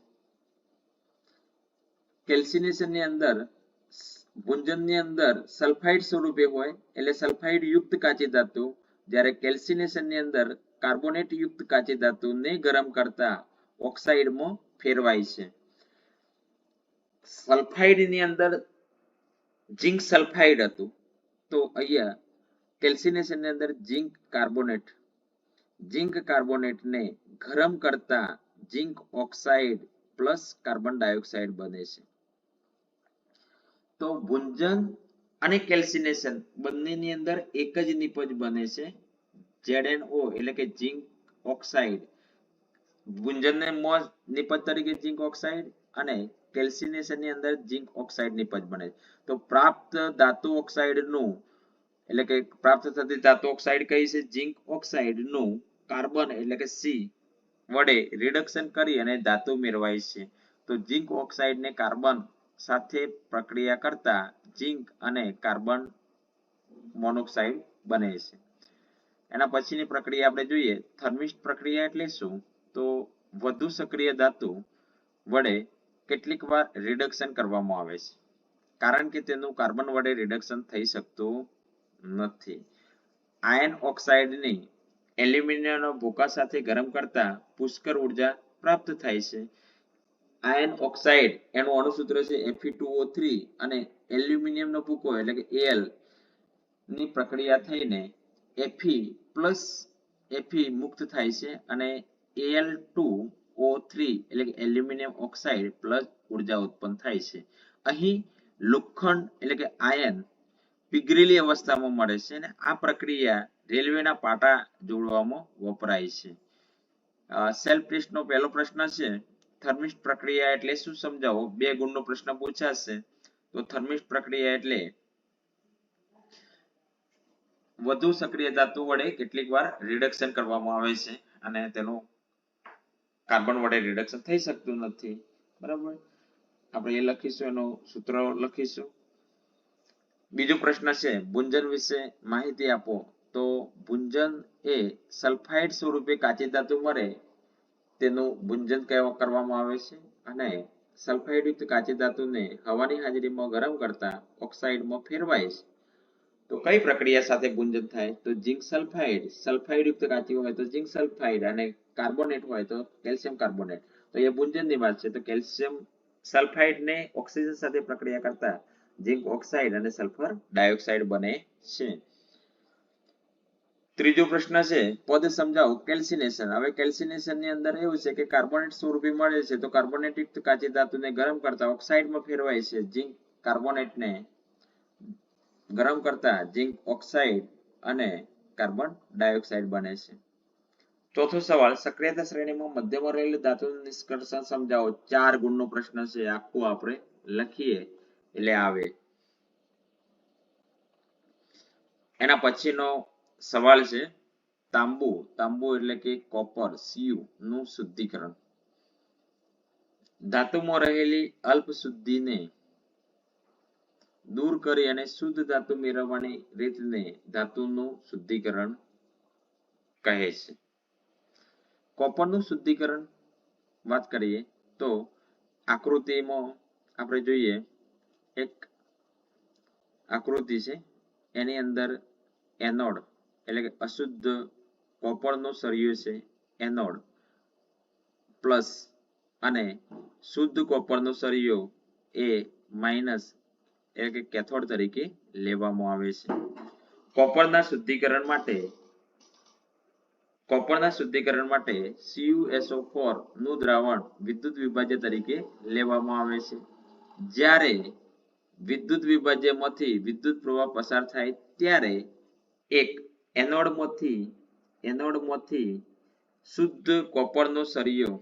[SPEAKER 1] કેલ્સિનેશનની અંદર ભુંજનની અંદર સલ્ફાઇડ સ્વરૂપે હોય એટલે સલ્ફાઇડ યુક્ત કાચી ધાતુ, જ્યારે કેલ્સિનેશનની અંદર કાર્બોનેટ યુક્ત કાચી ધાતુને ગરમ કરતા ઓક્સાઇડમાં ફેરવાય છે. સલ્ફાઇડની અંદર ઝીંક સલ્ફાઇડ હતું તો અહીંયા કેલ્સિનેશનની અંદર ઝીંક કાર્બોનેટને ગરમ કરતા ઝીંક ઓક્સાઇડ પ્લસ કાર્બન ડાયોક્સાઇડ બને છે. તો ભુંજન અને કેલ્સિનેશન બંનેની અંદર એક જ નિપજ બને છે, ZnO એટલે કે ઝીંક ઓક્સાઇડ. ભુંજનને નિપજ તરીકે ઝીંક ઓક્સાઇડ અને કેલ્સિનેશનની અંદર ઝીંક ઓક્સાઇડ નિપજ બને છે. તો પ્રાપ્ત ધાતુ ઓક્સાઇડનું એટલે કે પ્રાપ્ત થતી ધાતુ ઓક્સાઇડ કઈ છે? ઝીંક ઓક્સાઇડનું કાર્બન એટલે કે C વડે રિડક્શન કરી અને ધાતુ મેળવાય છે. તો ઝીંક ઓક્સાઇડને કાર્બન સાથે પ્રક્રિયા કરતા ઝીંક અને કાર્બન મોનોક્સાઇડ બને છે. એના પછીની પ્રક્રિયા આપણે જોઈએ થર્મિસ્ટ પ્રક્રિયા એટલે શું? તો વધુ સક્રિય ધાતુ વડે કેટલીક વાર રિડક્શન કરવામાં આવે છે કારણ કે તેનું કાર્બન વડે રિડક્શન થઈ શકતું નથી. આયન ઓક્સાઇડની એલ્યુમિનિયમના ભૂકા સાથે ગરમ કરતા પુષ્કળ ઉર્જા પ્રાપ્ત થાય છે. આયન ઓક્સાઇડ એનું અણુસૂત્ર છે Fe2O3 અને એલ્યુમિનિયમનો ભૂકો એટલે કે Al ની પ્રક્રિયા થઈને Fe મુક્ત થાય છે અને Al2O3 એટલે કે એલ્યુમિનિયમ ઓક્સાઇડ પ્લસ ઉર્જા ઉત્પન્ન થાય છે. અહીં લોખંડ એટલે કે આયન પીગળેલી અવસ્થામાં મળે છે અને આ પ્રક્રિયા રેલવેના પાટા જોડવામાં વપરાય છે. સેલ્ફ ટેસ્ટનો પહેલો પ્રશ્ન છે થર્મિસ્ટ પ્રક્રિયા એટલે શું સમજાવો? 2 ગુણનો પ્રશ્ન પૂછાશે. તો થર્મિસ્ટ પ્રક્રિયા એટલે વધુ સક્રિય ધાતુ વડે કેટલીક વાર રિડક્શન કરવામાં આવે છે અને તેનું કાર્બન વડે રિડક્શન થઈ શકતું નથી. બરાબર, આપણે એ લખીશું, એનું સૂત્ર લખીશું. બીજો પ્રશ્ન છે ભુંજન વિશે માહિતી આપો. તો ભુંજન એ સલ્ફાઇડ સ્વરૂપે કાચી ધાતુ મળે તેનું ભુંજન કરવામાં આવે છે અને સલ્ફાઇડ યુક્ત કાચી ધાતુને હવાની હાજરીમાં ગરમ કરતા ઓક્સાઇડમાં ફેરવાય છે. તો કઈ પ્રક્રિયા સાથે ભુંજન થાય? તો ઝીંક સલ્ફાઇડ યુક્ત કાચી હોય તો ઝીંક સલ્ફાઇડ અને કાર્બોનેટ હોય તો કેલ્શિયમ કાર્બોનેટ. તો એ ભુંજનની વાત છે. તો કેલ્શિયમ સલ્ફાઇડને ઓક્સિજન સાથે પ્રક્રિયા કરતા ઝીંક ઓક્સાઇડ અને સલ્ફર ડાયોક્સાઇડ બને છે. ત્રીજો પ્રશ્ન છે પદ સમજાવો કેલ્સિનેશન. હવે કેલ્સિનેશનની અંદર એવું છે કે કાર્બોનેટ સ્વરૂપે મળે છે તો કાર્બોનેટ યુક્ત કાચી ધાતુને ગરમ કરતા ઓક્સાઇડમાં ફેરવાય છે. ઝીંક કાર્બોનેટને ગરમ કરતા ઝીંક ઓક્સાઇડ અને કાર્બન ડાયોક્સાઇડ બને છે. ચોથો સવાલ સક્રિયતા શ્રેણીમાં મધ્યમાં રહેલી ધાતુનું નિષ્કર્ષણ સમજાવો. 4 ગુણનો પ્રશ્ન છે, આખું આપણે લખીએ એટલે આવે. એના પછીનો સવાલ છે તાંબુ એટલે કે કોપર Cu નું શુદ્ધિકરણ. ધાતુમાં રહેલી અલ્પ શુદ્ધિને દૂર કરી અને શુદ્ધ ધાતુ મેળવવાની રીતને ધાતુનું શુદ્ધિકરણ કહે છે. કોપરનું શુદ્ધિકરણ વાત કરીએ તો આકૃતિમાં આપણે જોઈએ એક આકૃતિ છે, એની અંદર એનોડ એટલે કે અશુદ્ધ કોપરનો સળિયો છે એનોડ પ્લસ અને શુદ્ધ કોપરનો સળિયો એ માઇનસ એટલે કે કેથોડ તરીકે લેવામાં આવે છે. કોપરના શુદ્ધિકરણ માટે CuSO4 નું દ્રાવણ વિદ્યુત વિભાજ્ય તરીકે લેવામાં આવે છે. જ્યારે વિદ્યુત વિભાજ્યમાંથી વિદ્યુત પ્રવાહ પસાર થાય ત્યારે એક એનોડમાંથી શુદ્ધ કોપરનો સળિયો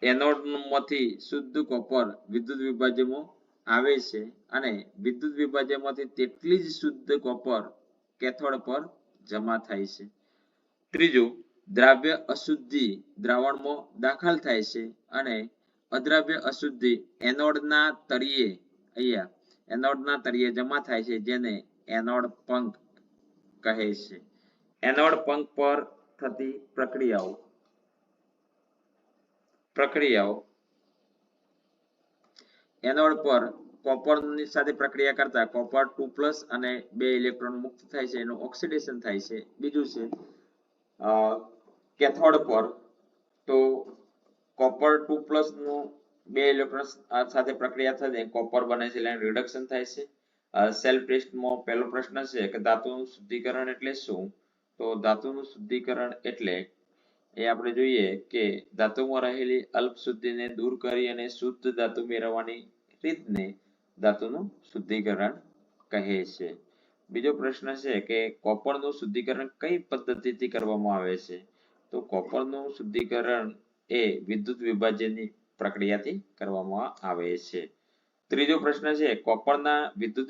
[SPEAKER 1] એનોડમાંથી શુદ્ધ કોપર વિદ્યુત વિભાજ્યમાં આવે છે અને વિદ્યુત વિભાજ્યમાંથી તેટલી જ શુદ્ધ કોપર કેથોડ પર જમા થાય છે. ત્રીજું, દ્રાવ્ય અશુદ્ધિ દ્રાવણમાં દાખલ થાય છે અને અદ્રાવ્ય અશુદ્ધિ એનોડના તળિયે જમા થાય છે, જેને એનોડ પંખ કહે છે. એનોડ પંખ પર થતી પ્રક્રિયાઓ એનોડ પર કોપરની સાથે પ્રક્રિયા કરતા કોપર 2+ અને 2 ઇલેક્ટ્રોન મુક્ત થાય છે, એનું ઓક્સિડેશન થાય છે. બીજું છે કેથોડ પર તો કોપર 2+ નું 2 ઇલેક્ટ્રોન સાથે પ્રક્રિયા થઈને કોપર બને છે, એટલે રિડક્શન થાય છે. સેલ્ફ ટેસ્ટમાં પહેલો પ્રશ્ન છે કે ધાતુનું શુદ્ધિકરણ એટલે શું? તો ધાતુનું શુદ્ધિકરણ એટલે એ આપણે જોઈએ કે ધાતુમાં રહેલી અલ્પ શુદ્ધિને દૂર કરી અને શુદ્ધ ધાતુ મેળવવાની રીતને ધાતુનું શુદ્ધિકરણ કહે છે. બીજો પ્રશ્ન છે કે કોપરનું શુદ્ધિકરણ કઈ પદ્ધતિથી કરવામાં આવે છે? તો કોપરનું શુદ્ધિકરણ એ વિદ્યુત વિભાજ્યની પ્રક્રિયાથી કરવામાં આવે છે. ત્રીજો પ્રશ્ન છે કોપરના વિદ્યુત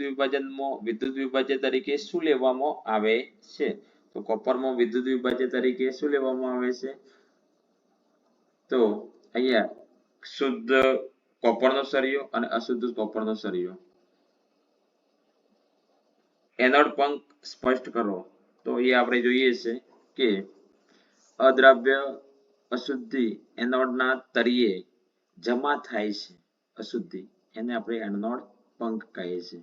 [SPEAKER 1] વિભાજ્ય તરીકે શું લેવામાં આવે છે? તો કોપરમાં વિદ્યુત વિભાજ્ય તરીકે શું લેવામાં આવે છે? તો અહીંયા શુદ્ધ કોપરનો સળિયો અને અશુદ્ધ કોપરનો સળિયો. એનોડ પંખ સ્પષ્ટ કરો. તો એ આપણે જોઈએ છે કે અદ્રાવ્ય અશુદ્ધિ એનોડના તળિયે જમા થાય છે, અશુદ્ધિ એને આપણે એનોડ પંખ કહે છે.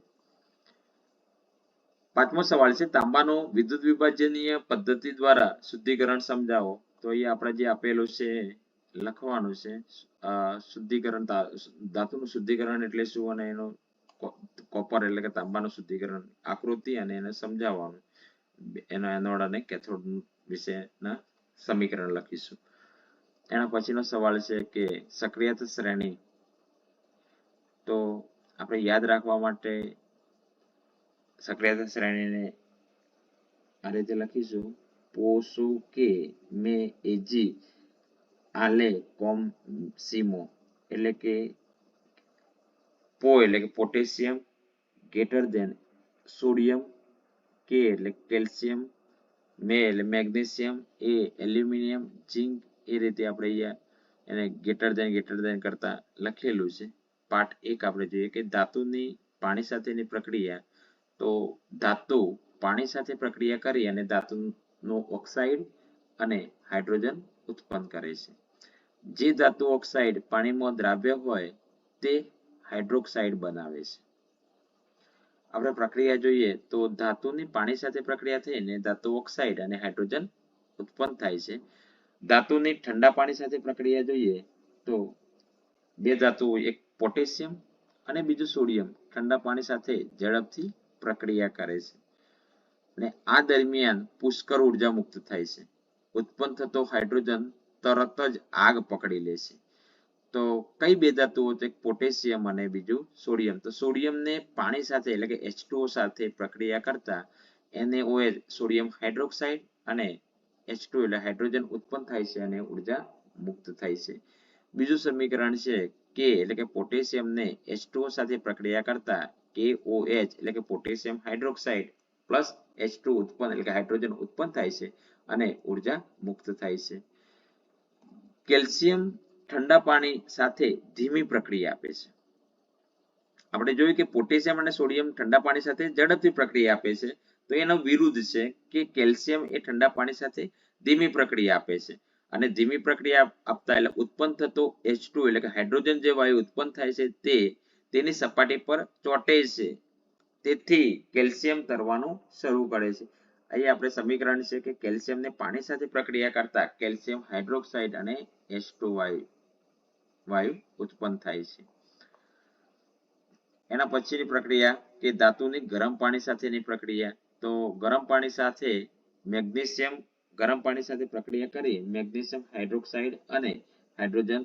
[SPEAKER 1] પાંચમો સવાલ છે તાંબાનું વિદ્યુત વિભાજનીય પદ્ધતિ દ્વારા શુદ્ધિકરણ સમજાવો. તો અહીંયા આપણે જે આપેલું છે લખવાનું છે શુદ્ધિકરણ ધાતુનું શુદ્ધિકરણ એટલે શું અને એનું કોપર એટલે કે તાંબાનું શુદ્ધિકરણ આકૃતિ અને એને સમજાવવાનું, એનો એનોડ અને કેથોડ વિશેના સમીકરણ લખીશું. એના પછીનો સવાલ છે કે સક્રિયતા શ્રેણી. તો આપણે યાદ રાખવા માટે સક્રિયતા શ્રેણીને આ રીતે લખીશું: પોસુ કે મે એજી આલે કોમ સીમો, એટલે કે પો એટલે કે પોટેશિયમ ગ્રેટર ધેન સોડિયમ, કે એટલે કેલ્શિયમ, મે એટલે મેગ્નેશિયમ, એ એલ્યુમિનિયમ, ઝિંક. એ રીતે આપણે અહીંયા એને ગ્રેટર ધેન કરતા લખેલું છે. પાર્ટ 1 આપણે જોઈએ કે ધાતુની પાણી સાથેની પ્રક્રિયા. તો ધાતુ પાણી સાથે પ્રક્રિયા કરી અને ધાતુનો ઓક્સાઇડ અને હાઇડ્રોજન ઉત્પન્ન કરે છે. જે ધાતુ ઓક્સાઇડ પાણીમાં દ્રાવ્ય હોય તે હાઇડ્રોક્સાઇડ બનાવે છે. આપણે પ્રક્રિયા જોઈએ તો ધાતુની પાણી સાથે પ્રક્રિયા થઈને ધાતુ ઓક્સાઇડ અને હાઇડ્રોજન ઉત્પન્ન થાય છે. ધાતુની ઠંડા પાણી સાથે પ્રક્રિયા જોઈએ તો બે ધાતુઓ, એક પોટેશિયમ અને બીજું સોડિયમ, ઠંડા પાણી સાથે ઝડપથી પ્રક્રિયા કરે છે અને આ દરમિયાન પુષ્કળ ઉર્જા મુક્ત થાય છે. ઉત્પન્ન થતો હાઇડ્રોજન તરત જ આગ પકડી લે છે. તો કઈ બે ધાતુઓ? તો એક પોટેશિયમ અને બીજું સોડિયમ. તો સોડિયમને પાણી સાથે એટલે કે H2O સાથે પ્રક્રિયા કરતા NaOH સોડિયમ હાઇડ્રોક્સાઇડ અને H2 એટલે હાઇડ્રોજન ઉત્પન્ન થાય છે અને ઉર્જા મુક્ત થાય છે. બીજું સમીકરણ છે કે એટલે કે પોટેશિયમને H2O સાથે પ્રક્રિયા કરતા KOH એટલે કે પોટેશિયમ હાઇડ્રોક્સાઇડ પ્લસ H2 ઉત્પન્ન એટલે કે હાઇડ્રોજન ઉત્પન્ન થાય છે અને ઉર્જા મુક્ત થાય છે. કેલ્શિયમ ઠંડા પાણી સાથે ધીમી પ્રક્રિયા આપે છે. આપણે જોયું કે પોટેશિયમ અને સોડિયમ ઠંડા પાણી સાથે ઝડપથી પ્રક્રિયા આપે છે, તો એનો વિરુદ્ધ છે કે કેલ્શિયમ એ ઠંડા પાણી સાથે ધીમી પ્રક્રિયા આપે છે, અને ધીમી પ્રક્રિયા આપતા એટલે ઉત્પન્ન થતો H2 એટલે કે હાઇડ્રોજન જે વાયુ ઉત્પન્ન થાય છે તે તેની સપાટી પર ચોંટે છે, તેથી કેલ્શિયમ તરવાનું શરૂ કરે છે. અહીં આપણે સમીકરણ છે કે કેલ્શિયમને પાણી સાથે પ્રક્રિયા કરતા કેલ્શિયમ હાઇડ્રોક્સાઇડ અને H2 વાયુ ઉત્પન્ન થાય છે. એના પછીની પ્રક્રિયા કે ધાતુની ગરમ પાણી સાથેની પ્રક્રિયા, તો ગરમ પાણી સાથે મેગ્નેશિયમ ગરમ પાણી સાથે પ્રક્રિયા કરી મેગ્નેશિયમ હાઇડ્રોક્સાઇડ અને હાઇડ્રોજન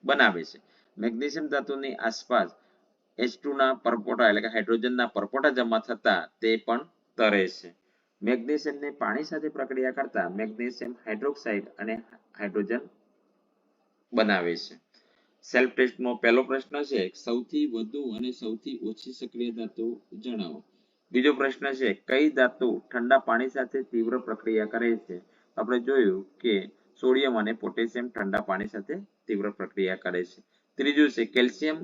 [SPEAKER 1] બનાવે છે. મેગ્નેશિયમ ધાતુની આસપાસ H2 ના પરપોટા એટલે કે હાઇડ્રોજનના પરપોટા જમા થતા તે પણ તરે છે. મેગ્નેશિયમને પાણી સાથે પ્રક્રિયા કરતા મેગ્નેશિયમ હાઇડ્રોક્સાઇડ અને હાઇડ્રોજન બનાવે છે. સેલ્ફ ટેસ્ટનો પહેલો પ્રશ્ન છે સૌથી વધુ અને સૌથી ઓછી સક્રિય ધાતુ જણાવો. બીજો પ્રશ્ન છે કઈ ધાતુ ઠંડા પાણી સાથે તીવ્ર પ્રક્રિયા કરે છે. આપણે જોયું કે સોડિયમ અને પોટેશિયમ ઠંડા પાણી સાથે તીવ્ર પ્રક્રિયા કરે છે. ત્રીજું છે કેલ્શિયમ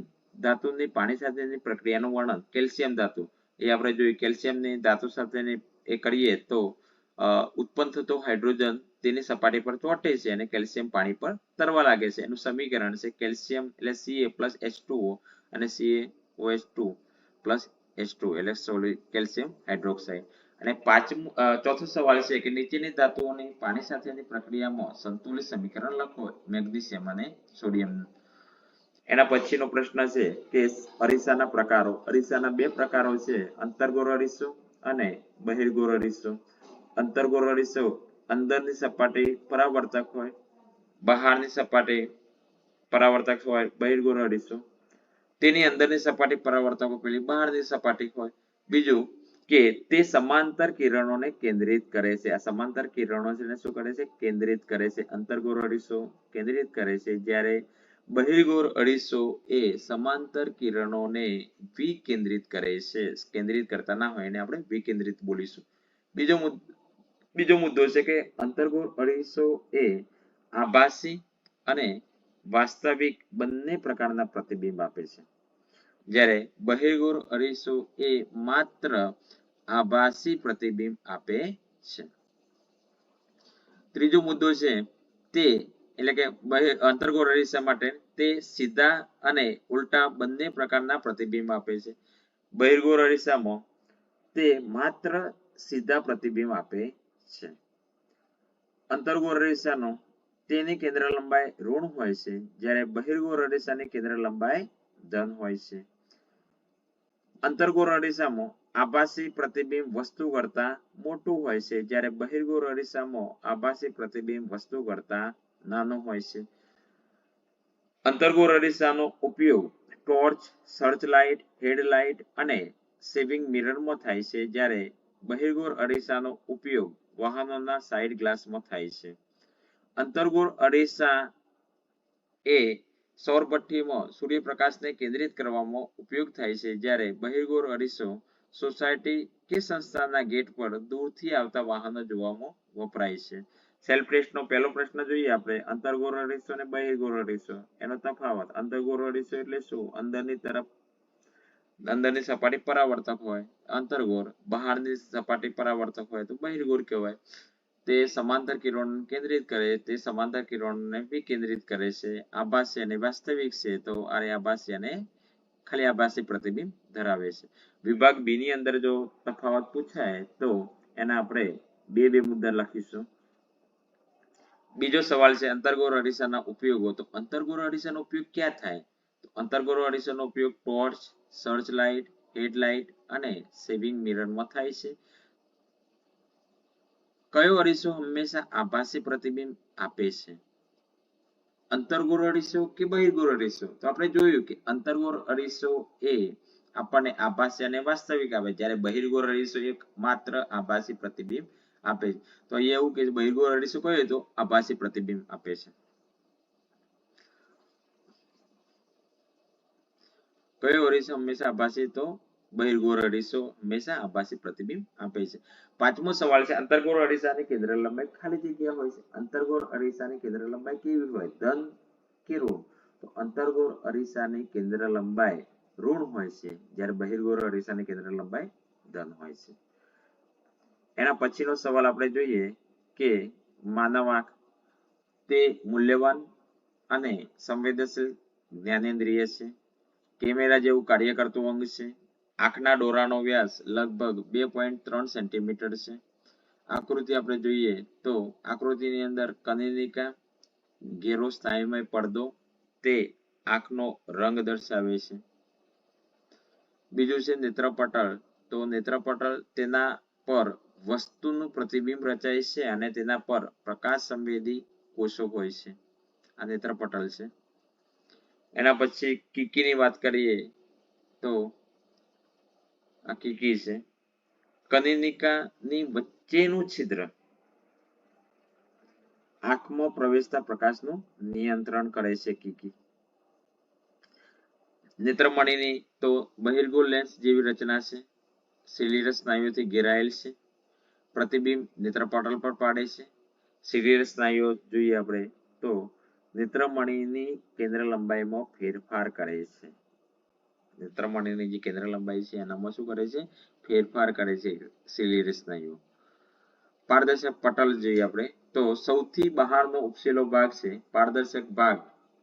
[SPEAKER 1] ધાતુની પાણી સાથેની પ્રક્રિયાનું વર્ણન. કેલ્શિયમ ધાતુ એ આપણે જોયું કેલ્શિયમની ધાતુ સાથેની એ કરીએ તો ઉત્પન્ન થતો હાઇડ્રોજન તેની સપાટી પર ચોંટે છે અને કેલ્શિયમ પાણી પર તરવા લાગે છે. એનું સમીકરણ છે કેલ્શિયમ એટલે Ca+H2O અને CaOH2 પ્લસ H2 એટલે કેલ્શિયમ હાઇડ્રોક્સાઇડ. અને ચોથો સવાલ છે કે નીચેની ધાતુઓની પાણી સાથેની પ્રક્રિયામાં સંતુલિત સમીકરણ લખો મેગ્નેશિયમ અને સોડિયમ. એના પછીનો પ્રશ્ન છે કે અરીસાના પ્રકારો. અરીસાના બે પ્રકારો છે અંતર્ગોળ અરીસો અને બહિર્ગોળ અરીસો. અંતર્ગોળ અરીસો અંદરની સપાટી પરાવર્તક હોય, બહારની સપાટી પરાવર્તક હોય. બહિર્ગોળ અરીસો તેની અંદરની સપાટી પરાવર્તક પેલી બહારની સપાટી હોય. બીજું કે તે સમાંતર કિરણોને કેન્દ્રિત કરે છે. આ સમાંતર કિરણો છે શું કરે છે કેન્દ્રિત કરે છે. અંતર્ગોળ અરીસો કેન્દ્રિત કરે છે જ્યારે બહિર્ગોળ અરીસો એ સમાંતર કિરણોને વિકેન્દ્રિત કરે છે. કેન્દ્રિત કરતા ના હોય એને આપણે વિકેન્દ્રિત બોલીશું. બીજો મુદ્દો છે કે અંતર્ગોળ અરીસો એ આભાસી અને વાસ્તવિક બંને પ્રકારના પ્રતિબિંબ આપે છે, જ્યારે બહિર્ગોળ અરીસો એ માત્ર આભાસી પ્રતિબિંબ આપે છે. ત્રીજો મુદ્દો છે તે એટલે કે અંતર્ગોળ અરીસા માટે તે સીધા અને ઉલટા બંને પ્રકારના પ્રતિબિંબ આપે છે. બહિર્ગોળ અરીસામાં તે માત્ર સીધા પ્રતિબિંબ આપે છે. અંતર્ગોળ અરીસાનો તેની કેન્દ્ર લંબાઈ ઋણ હોય છે, જ્યારે બહિર્ગોળ અરીસાની કેન્દ્ર લંબાઈ ધન હોય છે. અંતર્ગોળ અરીસામાં આભાસી પ્રતિબિંબ વસ્તુ કરતા મોટું હોય છે, જ્યારે બહિર્ગોળ અરીસામાં આભાસી પ્રતિબિંબ વસ્તુ કરતા નાનું હોય છે. અંતર્ગોળ અરીસાનો ઉપયોગ ટોર્ચ, સર્ચલાઇટ, હેડલાઇટ અને સેવિંગ મિરરમાં થાય છે, જ્યારે બહિર્ગોળ અરીસાનો ઉપયોગ વાહનોના સાઇડ ગ્લાસમાં થાય છે. અંતર્ગોળ અરીસા એ સૌરભઠ્ઠીમાં સૂર્યપ્રકાશને કેન્દ્રિત કરવામાં ઉપયોગ થાય છે, જ્યારે બહિર્ગોળ અરીસો સોસાયટી કે સંસ્થાના ગેટ પર દૂરથી આવતા વાહનો જોવામાં વપરાય છે. સેલ્ફ ટેસ્ટનો પહેલો પ્રશ્ન જોઈએ આપણે અંતર્ગોળ અરીસો અને બહિર્ગોળ અરીસો. એનો તફાવત. અંતર્ગોળ અરીસો એટલે શું? અંદરની સપાટી પરાવર્તક હોય અંતર્ગોળ, બહારની સપાટી પરાવર્તક હોય તો બહિર્ગોળ કહેવાય. તે સમાંતર કિરણોને કેન્દ્રિત કરે, તે સમાંતર કિરણોને વિકેન્દ્રિત કરે છે. આભાસી અને વાસ્તવિક છે તો આ આભાસી અને ખાલી આભાસી પ્રતિબિંબ ધરાવે છે. વિભાગ બી ની અંદર જો તફાવત પૂછાય તો એના આપણે બે મુદ્દા લખીશું. બીજો સવાલ છે અંતર્ગોળ અરીસાના ઉપયોગો. તો અંતર્ગોળ અરીસાનો ઉપયોગ ક્યાં થાય? તો અંતર્ગોળ અરીસાનો ઉપયોગ ટોર્ચ, સર્ચલાઇટ, હેડલાઇટ અને સેવિંગ મિરરમાં થાય છે. કયો અરીસો હંમેશા આભાસી પ્રતિબિંબ આપે છે? અંતર્ગોળ અરીસો કે બહિર્ગોળ અરીસો? તો આપણે જોયું કે અંતર્ગોળ અરીસો એ આપણને આભાસી અને વાસ્તવિક આપે, જ્યારે બહિર્ગોળ અરીસો એક માત્ર આભાસી પ્રતિબિંબ આપે છે. તો અહીંયા એવું કે બહિર્ગોળ અરીસો કયો તો આભાસી પ્રતિબિંબ આપે છે. કયો અરીસો હંમેશા આભાસી? તો બહિર્ગોળ અરીસો હંમેશા આભાસી પ્રતિબિંબ આપે છે. પાંચમો સવાલ છે અંતર્ગોળ અરીસાની કેન્દ્ર લંબાઈ ખાલી જગ્યા હોય છે. અંતર્ગોળ અરીસાની કેન્દ્ર લંબાઈ કેવી હોય? ધન કે ઋણ? તો અંતર્ગોળ અરીસાની કેન્દ્ર લંબાઈ ઋણ હોય છે, જ્યારે બહિર્ગોળ અરીસાની કેન્દ્ર લંબાઈ ધન હોય છે. એના પછીનો સવાલ આપણે જોઈએ કે માનવ આંખ તે મૂલ્યવાન અને સંવેદનશીલ જ્ઞાનેન્દ્રિય છે. કેમેરા જેવું કાર્ય કરતું અંગ છે. આંખના ડોરાનો વ્યાસ લગભગ 2.3 સેન્ટીમીટર છે. આકૃતિ આપણે જોઈએ તો આકૃતિની અંદર કનિનિકા, ઘેરો સ્નાયુમય પડદો તે આંખનો રંગ દર્શાવે છે. બીજું છે નેત્રપટલ. તો નેત્રપટલ તેના પર વસ્તુનું પ્રતિબિંબ રચાય છે અને તેના પર પ્રકાશ સંવેદી કોષો હોય છે. આ નેત્રપટલ છે. એના પછી કીકીની વાત કરીએ તો આ કીકી છે. કનિનિકાની વચ્ચેનું છિદ્ર આંખમાં પ્રવેશતા પ્રકાશનું નિયંત્રણ કરે છે. કીકી. નેત્રમણીની તો બહિર્ગોળ લેન્સ જેવી રચના છે. સિલિરસ સ્નાયુઓથી ઘેરાયેલ છે. પ્રતિબિંબ નેત્રપટલ પર પાડે છે. સિલિરસ સ્નાયુઓ જોઈએ આપણે તો નેત્રમણીની કેન્દ્ર લંબાઈમાં ફેરફાર કરે છે. નેત્રમણીની જે કેન્દ્ર લંબાઈ છે એનામાં શું કરે છે? ફેરફાર કરે છે સિલિરસ સ્નાયુઓ. પારદર્શક પટલ જોઈએ આપણે તો સૌથી બહારનો ઉપસેલો ભાગ છે પારદર્શક ભાગ,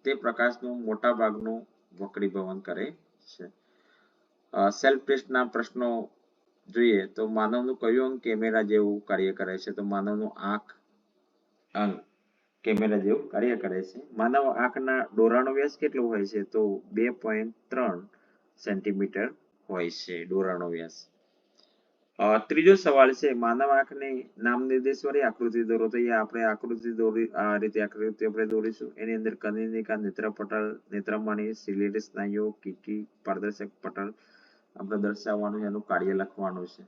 [SPEAKER 1] તે પ્રકાશનું મોટા ભાગનું વક્રીભવન કરે છે. સેલ્ફ ટેસ્ટના પ્રશ્નો જોઈએ તો માનવનું કયું અંગ કેમેરા જેવું કાર્ય કરે છે? તો માનવનું આંખ અંગ કેમેરા જેવું કાર્ય કરે છે. માનવ આંખના ડોરાનો વ્યાસ કેટલો હોય છે? તો 2.3 સેન્ટીમીટર હોય છે ડોરાનો વ્યાસ. ત્રીજો સવાલ છે માનવ આંખની નામ નિર્દેશ વાળી આકૃતિ દોરો. તો અહીંયા આપણે આકૃતિ દોરી આ રીતે આકૃતિ આપણે દોરીશું. એની અંદર કનિનિકા, નેત્રપટલ, નેત્રમણી, સિલિરસ સ્નાયુઓ, કીકી, પારદર્શક પટલ આપણે દર્શાવવાનું એનું કાર્ય લખવાનું છે.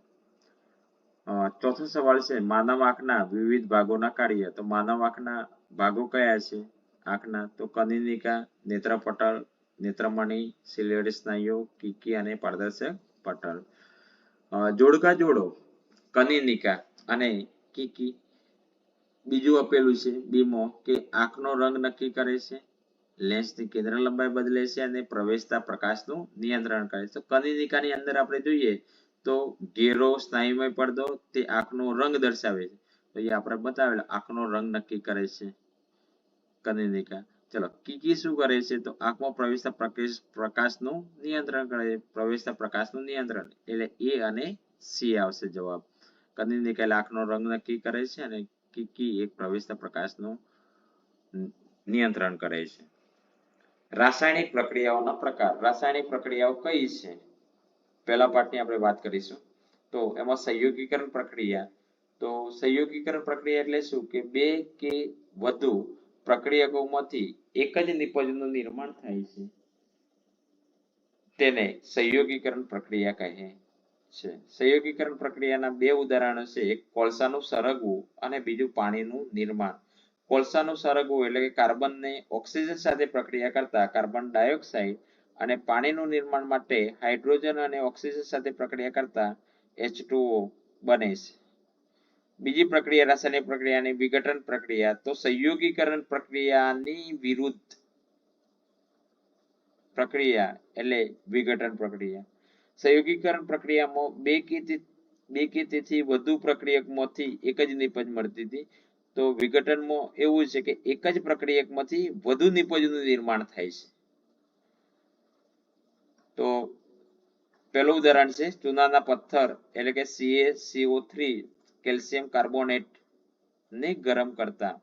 [SPEAKER 1] ચોથો સવાલ છે માનવ આંખના વિવિધ ભાગોના કાર્ય. તો માનવ આંખના ભાગો કયા છે આંખના? તો કનિનિકા, નેત્રપટલ, નેત્રમણી, સિલિરસ સ્નાયુઓ, કીકી અને પારદર્શક પટલ. જોડકા જોડો કનિનિકા અને કીકી. બીજું આપેલું છે બીમો કે આંખનો રંગ નક્કી કરે છે, લેન્સની કેન્દ્ર લંબાઈ બદલે છે અને પ્રવેશતા પ્રકાશનું નિયંત્રણ કરે છે. તો કનિનિકાની અંદર આપણે જોઈએ તો ઘેરો સ્નાયુમય પડદો તે આંખનો રંગ દર્શાવે છે. તો એ આપણે બતાવેલો આંખનો રંગ નક્કી કરે છે કનિનિકા. ચલો કીકી શું કરે છે? તો આંખમાં પ્રવેશતા પ્રકાશનું નિયંત્રણ કરે છે. પ્રવેશતા પ્રકાશનું નિયંત્રણ એટલે એ અને સી આવશે જવાબ. કનિનિકા એટલે આંખનો રંગ નક્કી કરે છે અને કીકી એક પ્રવેશતા પ્રકાશનું નિયંત્રણ કરે છે. રાસાયણિક પ્રક્રિયાઓના પ્રકાર. રાસાયણિક પ્રક્રિયાઓ કઈ છે? પહેલા પાઠની આપણે વાત કરીશું. તો એમાં સંયોગીકરણ પ્રક્રિયા. તો સંયોગીકરણ પ્રક્રિયા એટલે શું? કે બે કે વધુ પ્રક્રિયકોમાંથી એક જ નિપજનું નિર્માણ થાય છે તેને સંયોગીકરણ પ્રક્રિયા કહે છે. સંયોગીકરણ પ્રક્રિયાના બે ઉદાહરણો છે, એક કોલસાનું સરગવું અને બીજું પાણીનું નિર્માણ. કોલસાનું સરગવું એટલે કે કાર્બનને ઓક્સિજન સાથે પ્રક્રિયા કરતા કાર્બન ડાયોક્સાઇડ અને પાણીનું નિર્માણ માટે હાઇડ્રોજન અને ઓક્સિજન સાથે પ્રક્રિયા કરતા H2O બને છે. બીજી પ્રક્રિયા રાસાયણિક પ્રક્રિયાની વિઘટન પ્રક્રિયા. તો સંયોગીકરણ પ્રક્રિયાની વિરુદ્ધ પ્રક્રિયા એટલે વિઘટન પ્રક્રિયા. સંયોગીકરણ પ્રક્રિયામાં બે કે તેથી વધુ પ્રક્રિયકમાંથી એક જ નિપજ મળતી હતી. તો વિઘટનમાં એવું છે કે એક જ પ્રક્રિયકમાંથી વધુ નિપજનું નિર્માણ થાય છે. તો પહેલું ઉદાહરણ છે ચૂનાના પથ્થર એટલે કે CaCO3 કેલ્શિયમ કાર્બોનેટ ને ગરમ કરતા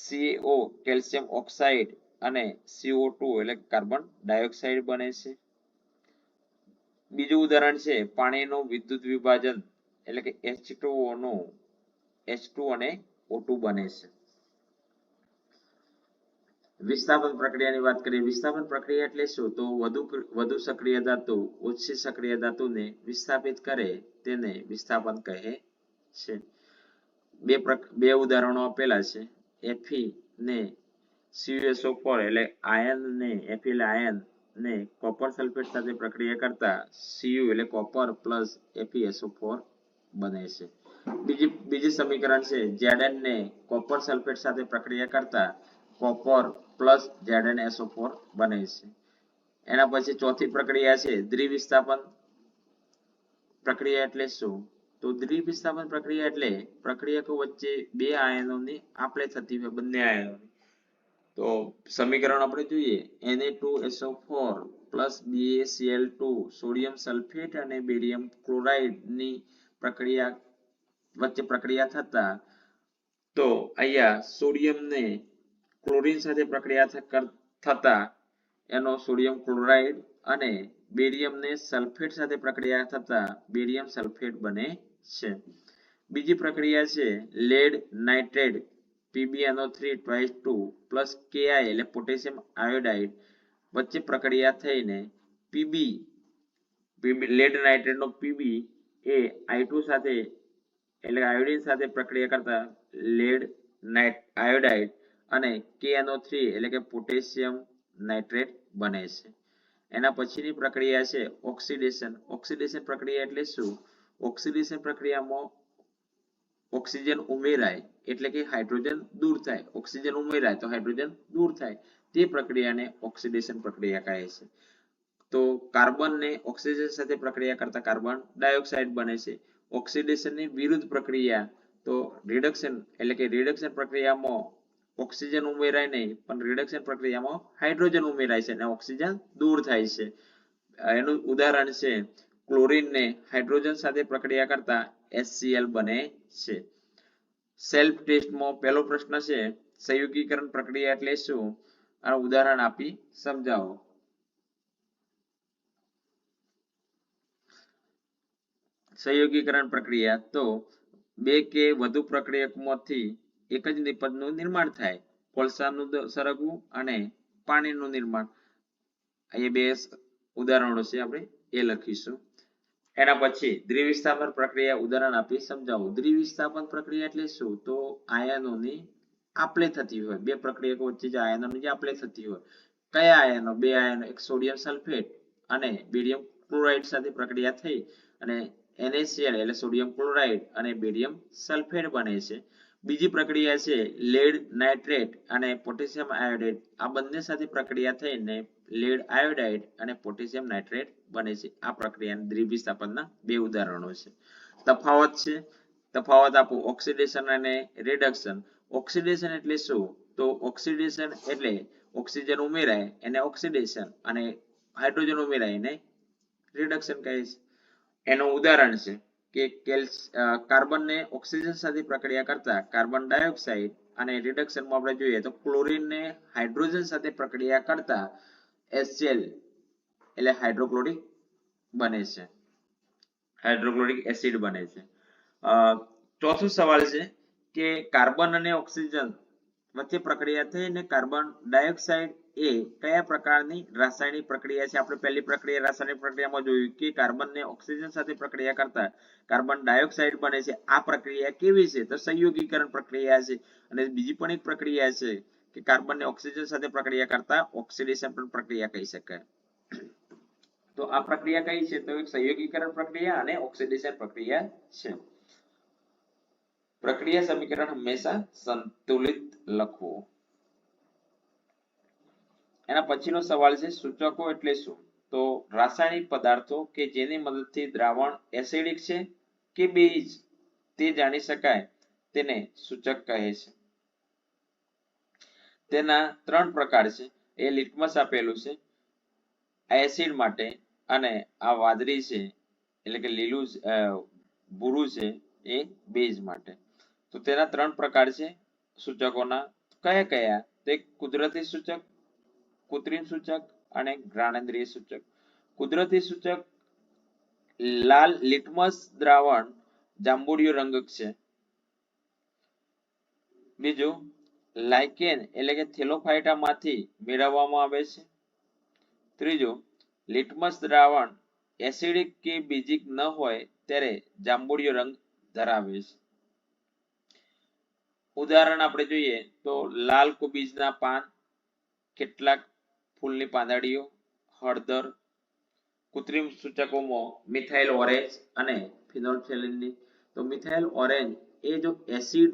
[SPEAKER 1] CO કેલ્શિયમ ઓક્સાઇડ અને CO2 એટલે કાર્બન ડાયોક્સાઇડ બને છે. બીજું ઉદાહરણ છે પાણીનું વિદ્યુત વિભાજન એટલે કે H2O નું H2 અને O2 બને છે. વિસ્થાપન પ્રક્રિયાની વાત કરીએ. વિસ્થાપન પ્રક્રિયા એટલે શું? તો વધુ સક્રિય ધાતુ ઓછી સક્રિય ધાતુને વિસ્થાપિત કરે તેને વિસ્થાપન કહે છે. બે ઉદાહરણો આપેલા છે. Fe ને CuSO4 એટલે આયન ને Fe એટલે આયન ને કોપર સલ્ફેટ સાથે પ્રક્રિયા કરતા Cu એટલે કોપર પ્લસ FeSO4 બને છે. બીજી સમીકરણ છે Zn ને કોપર સલ્ફેટ સાથે પ્રક્રિયા કરતા કોપર પ્લસ ZnSO4 બને છે। એના પછી ચોથી પ્રક્રિયા છે દ્વિવિસ્થાપન પ્રક્રિયા એટલે શું? તો દ્વિવિસ્થાપન પ્રક્રિયા એટલે પ્રક્રિયકો વચ્ચે બે આયનોની આપલે થતી હોય, બંને આયનોની। તો સમીકરણ આપણે જોઈએ Na2SO4 plus BaCl2 sodium sulphate અને બેરિયમ ક્લોરાઇડ ની પ્રક્રિયા વચ્ચે પ્રક્રિયા થતા તો અહીંયા સોડિયમને ક્લોરીન સાથે પ્રક્રિયા થતા એનો સોડિયમ ક્લોરાઇડ અને બેરિયમને સલ્ફેટ સાથે પ્રક્રિયા થતા બેરિયમ સલ્ફેટ બને છે। બીજી પ્રક્રિયા છે lead nitrate PbNO3 twice 2 plus Ki એટલે પોટેશિયમ આયોડાઇડ વચ્ચે પ્રક્રિયા થઈને Pb લેડ નાઇટ્રેટ નો Pb એ I2 સાથે એટલે આયોડિન સાથે પ્રક્રિયા કરતા લેડ આયોડાઇડ અને KNO3 એટલે કે પોટેશિયમ નાઇટ્રેટ બને છે। એના પછીની પ્રક્રિયા છે ઓક્સિડેશન। ઓક્સિડેશન પ્રક્રિયા એટલે શું? ઓક્સિડેશન પ્રક્રિયામાં ઓક્સિજન ઉમેરાય એટલે કે હાઇડ્રોજન દૂર થાય, ઓક્સિજન ઉમેરાય તો હાઇડ્રોજન દૂર થાય, તે પ્રક્રિયાને ઓક્સિડેશન પ્રક્રિયા કહે છે। તો કાર્બનને ઓક્સિજન સાથે પ્રક્રિયા કરતા કાર્બન ડાયોક્સાઇડ બને છે। ઓક્સિડેશનની વિરુદ્ધ પ્રક્રિયા તો રિડક્શન એટલે કે રિડક્શન પ્રક્રિયામાં ઓક્સિજન ઉમેરાય નહીં પણ રિડક્શન પ્રક્રિયામાં હાઇડ્રોજન ઉમેરાય છે અને ઓક્સિજન દૂર થાય છે। એનું ઉદાહરણ છે ક્લોરીનને હાઇડ્રોજન સાથે પ્રક્રિયા કરતા HCl બને છે। સેલ્ફ ટેસ્ટમાં પહેલો પ્રશ્ન છે સંયુગીકરણ પ્રક્રિયા એટલે શું? આ ઉદાહરણ આપી સમજાવો। સંયોગીકરણ પ્રક્રિયા તો બે કે વધુ પ્રક્રિયકમાંથી એક જ નિપજનું નિર્માણ થાય। કોલસાનું સરગવું અને પાણીનું નિર્માણ। અહીંયા બે ઉદાહરણો છે, આપણે એ લખીશું। એના પછી દ્વિવિસ્થાપન પ્રક્રિયા ઉદાહરણ આપી સમજાવો। દ્વિવિસ્થાપન પ્રક્રિયા એટલે શું? તો આયનોની આપલે થતી હોય, બે પ્રક્રિયકો વચ્ચે જે આયનોની જે આપલે થતી હોય। કયા આયનો? બે આયનો, એક સોડિયમ સલ્ફેટ અને બેરિયમ ક્લોરાઇડ સાથે પ્રક્રિયા થઈ અને NaCl એટલે સોડિયમ ક્લોરાઇડ અને બેરિયમ સલ્ફેટ બને છે। બીજી પ્રક્રિયા છે લેડ નાઇટ્રેટ અને પોટેશિયમ આયોડાઇડ, આ બંને સાથે પ્રક્રિયા થઈને લેડ આયોડાઇડ અને પોટેશિયમ નાઇટ્રેટ બને છે। આ પ્રક્રિયાના દ્વિવિસ્થાપનના બે ઉદાહરણો છે। તફાવત છે, તફાવત આપો ઓક્સિડેશન અને રિડક્શન। ઓક્સિડેશન એટલે શું? તો ઓક્સિડેશન એટલે ઓક્સિજન ઉમેરાય એને ઓક્સિડેશન અને હાઇડ્રોજન ઉમેરાય એને રિડક્શન કહે છે। એનું ઉદાહરણ છે કે કાર્બનને ઓક્સિજન સાથે પ્રક્રિયા કરતા કાર્બન ડાયોક્સાઇડ અને રિડક્શનમાં આપણે જોઈએ તો ક્લોરીનને હાઇડ્રોજન સાથે પ્રક્રિયા કરતા HCl એટલે હાઇડ્રોક્લોરિક બને છે, હાઇડ્રોક્લોરિક એસિડ બને છે। ચોથો સવાલ છે કે કાર્બન અને ઓક્સિજન વચ્ચે પ્રક્રિયા થઈને કાર્બન ડાયોક્સાઇડ એ કયા પ્રકારની રાસાયણિક પ્રક્રિયા છે? આપણે પહેલી પ્રક્રિયા રાસાયણિક પ્રક્રિયામાં જોયું કે કાર્બનને ઓક્સિજન સાથે પ્રક્રિયા કરતા કાર્બન ડાયોક્સાઇડ બને છે। આ પ્રક્રિયા કેવી છે? તો સંયોગીકરણ પ્રક્રિયા છે। અને બીજી પણ એક પ્રક્રિયા છે કે કાર્બનને ઓક્સિજન સાથે પ્રક્રિયા કરતા ઓક્સિડેશન પણ પ્રક્રિયા કહી શકાય। તો આ પ્રક્રિયા કઈ છે? તો એક સંયોગીકરણ પ્રક્રિયા અને ઓક્સિડેશન પ્રક્રિયા છે। પ્રક્રિયા સમીકરણ હંમેશા સંતુલિત લખવું। એના પછીનો સવાલ છે સૂચકો એટલે શું? તો રાસાયણિક પદાર્થો કે જેની મદદથી દ્રાવણ એસિડિક છે કે બેઝ તે જાણી શકાય તેને સૂચક કહે છે। તેના ત્રણ પ્રકાર છે, એ લિટમસ આપેલું છે એસિડ માટે અને આ વાદળી છે એટલે કે લીલું ભૂરું છે એ બેઝ માટે। તો તેના ત્રણ પ્રકાર છે સૂચકોના, કયા કયા? તો એક કુદરતી સૂચક, કૃત્રિમ સૂચક અને ઘ્રાણેન્દ્રિય સૂચક। કુદરતી સૂચક લાલ લિટમસ દ્રાવણ જાંબુડિયો રંગ છે। બીજું લાઇકેન એટલે કે થેલોફાઇટા માંથી મેળવવામાં આવે છે। ત્રીજું લિટમસ દ્રાવણ એસિડિક કે બેઝિક ન હોય ત્યારે જાંબુડિયો રંગ ધરાવે છે। ઉદાહરણ આપણે જોઈએ તો લાલ કોબીજના પાન, કેટલાક ફૂલની પાંદડીઓ, હળદર। કૃત્રિમ સૂચકોમાં મિથાઇલ ઓરેન્જ અને ફિનોલ્ફથેલિન। તો મિથાઇલ ઓરેન્જ એ જો એસિડ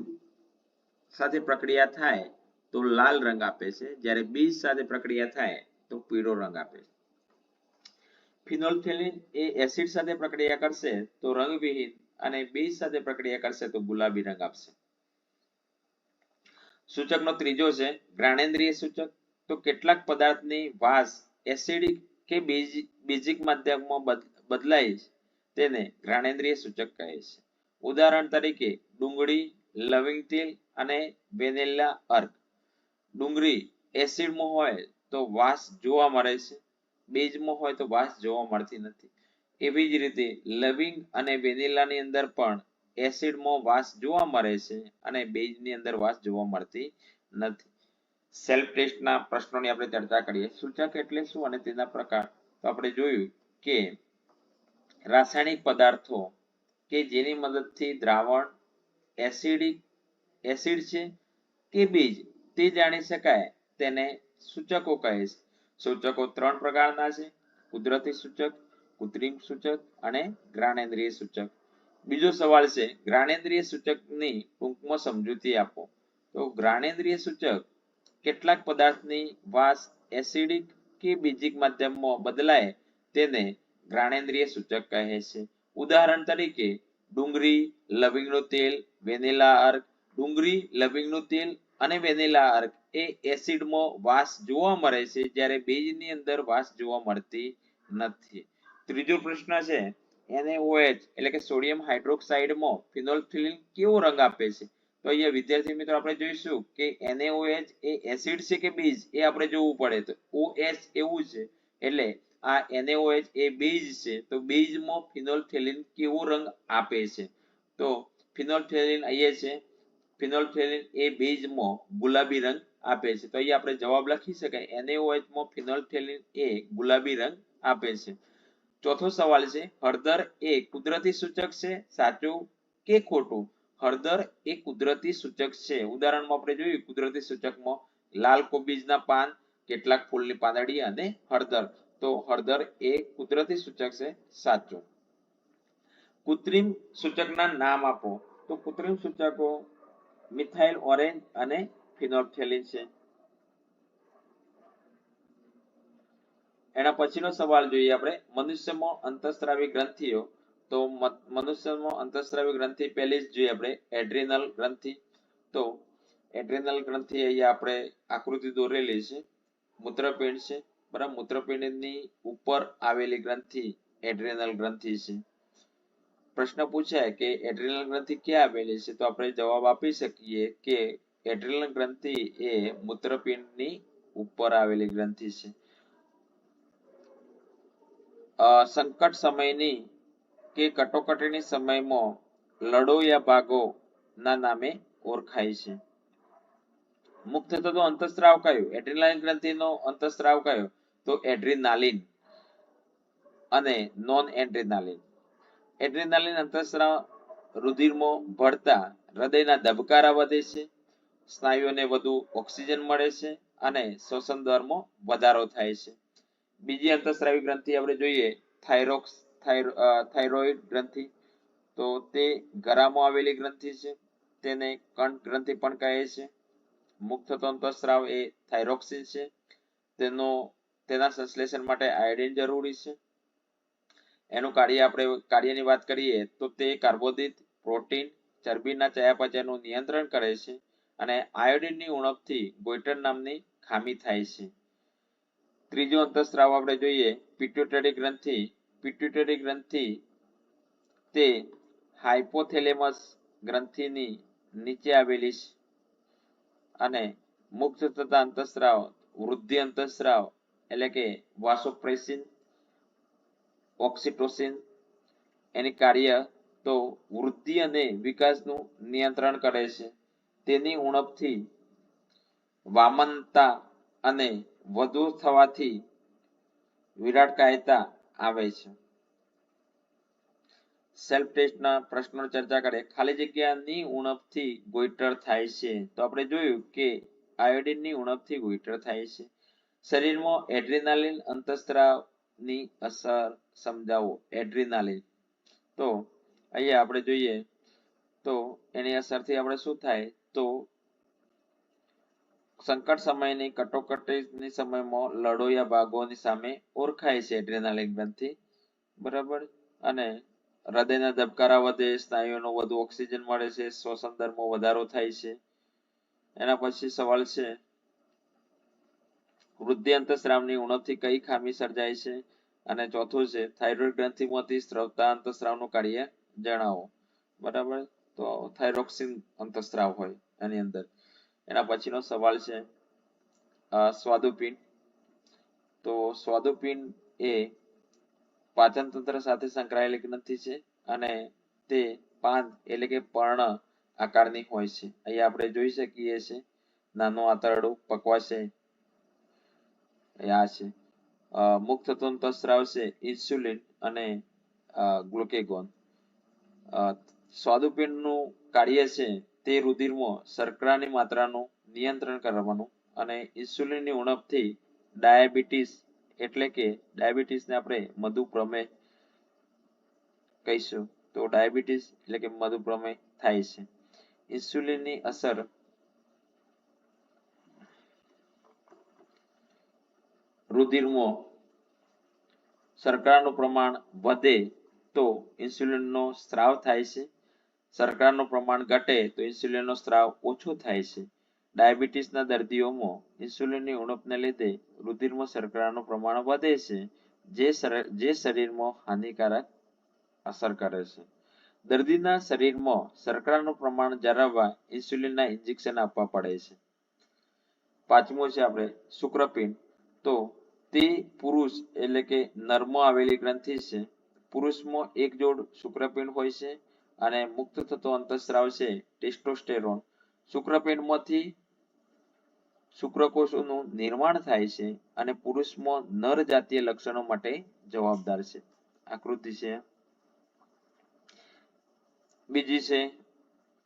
[SPEAKER 1] સાથે પ્રક્રિયા થાય તો લાલ રંગ આપે છે, જ્યારે બીજ સાથે પ્રક્રિયા થાય તો પીળો રંગ આપે છે. ફિનોલ્ફથેલિન એ એસિડ સાથે પ્રક્રિયા કરશે તો રંગવિહીન અને બીજ સાથે પ્રક્રિયા કરશે તો ગુલાબી રંગ આપશે. સૂચકનો ત્રીજો છે ઘ્રાણેન્દ્રિય સૂચક. તો કેટલાક પદાર્થની વાસ એસિડિક કે બેઝિક માધ્યમમાં બદલાય તેને ઘ્રાણેન્દ્રિય સૂચક કહે છે. ઉદાહરણ તરીકે ડુંગળી, લવિંગ તેલ અને વેનિલા અર્ક. ડુંગળી એસિડમાં હોય તો વાસ જોવા મળે છે, બેઝમાં હોય તો વાસ જોવા મળતી નથી. એવી જ રીતે લવિંગ અને વેનિલાની અંદર પણ એસિડમાં વાસ જોવા મળે છે અને બેઝની અંદર વાસ જોવા મળતી નથી. સેલ્ફ ટેસ્ટના પ્રશ્નોની આપણે ચર્ચા કરીએ. સૂચક એટલે શું અને તેના પ્રકાર. તો આપણે જોયું કે રાસાયણિક પદાર્થો કે જેની મદદથી દ્રાવણ એસિડ છે કે બેઝ તે જાણી શકાય તેને સૂચકો કહે છે. સૂચકો 3 પ્રકારના છે: કુદરતી સૂચક, કૃત્રિમ સૂચક અને ઘ્રાણેન્દ્રિય સૂચક. બીજો સવાલ છે ઘ્રાણેન્દ્રિય સૂચકની ટૂંકમાં સમજૂતી આપો. તો ઘ્રાણેન્દ્રિય સૂચક કેટલાક પદાર્થની વાસ એસિડિક કે બેઝિક માધ્યમમાં બદલાય તેને ઘ્રાણેન્દ્રિય સૂચક કહે છે. ઉદાહરણ તરીકે ડુંગળી, લવિંગનું તેલ, વેનિલા અર્ક. ડુંગળી, લવિંગનું તેલ અને વેનિલા અર્ક એ એસિડમાં વાસ જોવા મળે છે, જ્યારે બેઝની અંદર વાસ જોવા મળતી નથી. ત્રીજો પ્રશ્ન છે NaOH એટલે કે સોડિયમ હાઇડ્રોક્સાઇડમાં ફિનોલ્ફથેલિન કેવો રંગ આપે છે? તો અહીંયા વિદ્યાર્થી મિત્રો આપણે જોઈશું કે NaOH એ એસિડ છે કે બેઝ એ આપણે જોવું પડે. તો OH એવું છે એટલે આ NaOH એ બેઝ છે, તો બેઝમાં ફિનોલ્ફથેલિન કેવો રંગ આપે છે? તો ફિનોલ્ફથેલિન અહીંયા છે, ફિનોલ્ફથેલિન એ બેઝમાં ગુલાબી રંગ આપે છે. તો અહીંયા આપણે જવાબ લખી શકાય NaOH માં ફિનોલ્ફથેલિન એ ગુલાબી રંગ આપે છે. ચોથો સવાલ છે હળદર એ કુદરતી સૂચક છે, સાચું કે ખોટું? હળદર એ કુદરતી સૂચક છે. ઉદાહરણમાં આપણે જોયું કુદરતી સૂચકમાં લાલ કોબીજના પાન, કેટલાક ફૂલની પાંદડી અને હળદર. તો હળદર એ કુદરતી સૂચક છે, સાચું. કૃત્રિમ સૂચકના નામ આપો. તો કૃત્રિમ સૂચકો મિથાઇલ ઓરેન્જ અને ફિનોલ્ફથેલિન છે. એના પછીનો સવાલ જોઈએ આપણે મનુષ્યમાં અંતઃસ્ત્રાવી ગ્રંથિઓ. તો મનુષ્યમાં અંતઃસ્ત્રાવી ગ્રંથિ પહેલી જ જોઈએ આપણે એડ્રિનલ ગ્રંથિ. તો એડ્રિનલ ગ્રંથિ અહીંયા આપણે આકૃતિ દોરેલી છે, મૂત્રપિંડ છે, બરાબર. મૂત્રપિંડની ઉપર આવેલી ગ્રંથિ એડ્રિનલ ગ્રંથિ છે. પ્રશ્ન પૂછાય કે એડ્રિનલ ગ્રંથિ ક્યાં આવેલી છે? તો આપણે જવાબ આપી શકીએ કે એડ્રિનલ ગ્રંથિ એ મૂત્રપિંડની ઉપર આવેલી ગ્રંથિ છે. સંકટ સમયની કે કટોકટીની સમયમાં લડોયા ભાગો ના નામે ઓળખાય છે. મુક્ત થતો અંતઃસ્ત્રાવ કયો? એડ્રિનલ ગ્રંથિનો અંતઃસ્ત્રાવ કયો? તો એડ્રિનાલિન અને નોન એડ્રિનાલિન. એડ્રિનાલિન અંતઃસ્ત્રાવ રુધિરમાં ભળતા હૃદયના ધબકારા વધે છે, સ્નાયુઓને વધુ ઓક્સિજન મળે છે અને શ્વસન દરમાં વધારો થાય છે. બીજી અંતઃસ્ત્રાવી ગ્રંથિ આપણે જોઈએ થાઇરોઇડ ગ્રંથિ. તો તે ગળામાં આવેલી ગ્રંથિ છે, તેને કંઠ ગ્રંથિ પણ કહે છે. મુક્ત થતો અંતઃસ્ત્રાવ એ થાઇરોક્સિન છે, તેના સંશ્લેષણ માટે આયોડિન જરૂરી છે. એનું કાર્યની વાત કરીએ તો તે કાર્બોદિત, પ્રોટીન, ચરબીના ચયાપચયનું નિયંત્રણ કરે છે અને આયોડિનની ઉણપથી ગોઈટર નામની ખામી થાય છે. ત્રીજો અંતઃસ્ત્રાવ આપણે જોઈએ પિટ્યુટરી ગ્રંથિ. પિટ્યુટરી ગ્રંથિ તે હાઇપોથેલેમસ ગ્રંથિની નીચે આવેલી છે અને મુક્ત થતા અંતઃસ્ત્રાવ વૃદ્ધિ અંતઃસ્ત્રાવ એટલે કે વાસોપ્રેસિન, ઓક્સિટોસિન. એની કાર્ય તો વૃદ્ધિ અને વિકાસનું નિયંત્રણ કરે છે. તેની ઉણપથી વામનતા અને વધુ થવાથી વિરાટકાયતા આવે છે. સેલ્ફ ટેસ્ટના પ્રશ્નો ચર્ચા કરીએ. ખાલી જગ્યાની ઉણપથી ગોઈટર થાય છે. તો આપણે જોયું કે આયોડિનની ઉણપથી ગોઈટર થાય છે. શરીરમાં એડ્રિનાલિન અંતઃસ્ત્રાવની અસર સમજાવો. એડ્રિનાલિન તો અહીંયા આપણે જોઈએ તો એની અસરથી આપણે શું થાય તો સંકટ સમયની કટોકટીની સમયમાં લડોયા ભાગોની સામે ઓળખાય છે એડ્રેનાલિન ગ્રંથિ, બરાબર. અને હૃદયના ધબકારા વધે, સ્નાયુઓનો વધુ ઓક્સિજન મળે છે, શ્વસન દરમાં વધારો થાય છે. એના પછી સવાલ છે વૃદ્ધિ અંતસ્રાવની ઉણપથી કઈ ખામી સર્જાય છે? અને ચોથું છે થાઇરોઇડ ગ્રંથિમાંથી સ્રવતા અંતસ્રાવનું કાર્ય જણાવો, બરાબર. તો થાઇરોક્સિન અંતસ્રાવ હોય એની અંદર. એના પછીનો સવાલ છે સ્વાદુપિંડ. તો સ્વાદુપિંડ એ પાચન તંત્ર સાથે સંકળાયેલી ગ્રંથિ છે અને તે પાંદ એટલે કે પર્ણ આકારની હોય છે. અહીંયા આપણે જોઈ શકીએ છીએ નાનું આંતરડું પકવાશે આ છે. મુક્ત થતો અંતસ્રાવ છે ઇન્સ્યુલિન અને ગ્લુકેગોન. સ્વાદુપિંડનું કાર્ય છે તે રુધિરમાં શર્કરાની માત્રાનું નિયંત્રણ કરવાનું અને ઇન્સ્યુલિનની ઉણપથી ડાયાબિટીસ એટલે કે ડાયાબિટીસને આપણે મધુપ્રમેહ કહીશું. તો ડાયાબિટીસ એટલે કે મધુપ્રમેહ થાય છે. ઇન્સ્યુલિનની અસર રુધિરમાં શર્કરાનું પ્રમાણ વધે તો ઇન્સ્યુલિનનો સ્ત્રાવ થાય છે. શર્કરાનું પ્રમાણ ઘટે તો ઇન્સ્યુલિનનો સ્ત્રાવ ઓછો થાય છે. ડાયાબિટીસના દર્દીઓમાં ઇન્સ્યુલિનની ઉણપને લીધે રુધિરમાં શર્કરાનું પ્રમાણ વધે છે, જે શરીરમાં હાનિકારક અસર કરે છે. દર્દીના શરીરમાં શર્કરાનું પ્રમાણ જાળવવા ઇન્સ્યુલિનના ઇન્જેક્શન આપવા પડે છે. પાંચમો છે આપણે શુક્રપિંડ. તો તે પુરુષ એટલે કે નરમાં આવેલી ગ્રંથિ છે. પુરુષમાં એક જોડ શુક્રપિંડ હોય છે અને મુક્ત થતો અંતસ્રાવ છે ટેસ્ટોસ્ટેરોન. શુક્રપિંડમાંથી શુક્રકોષોનું નિર્માણ થાય છે અને પુરુષમાં નર જાતીય લક્ષણો માટે જવાબદાર છે. આકૃતિ છે. બીજી છે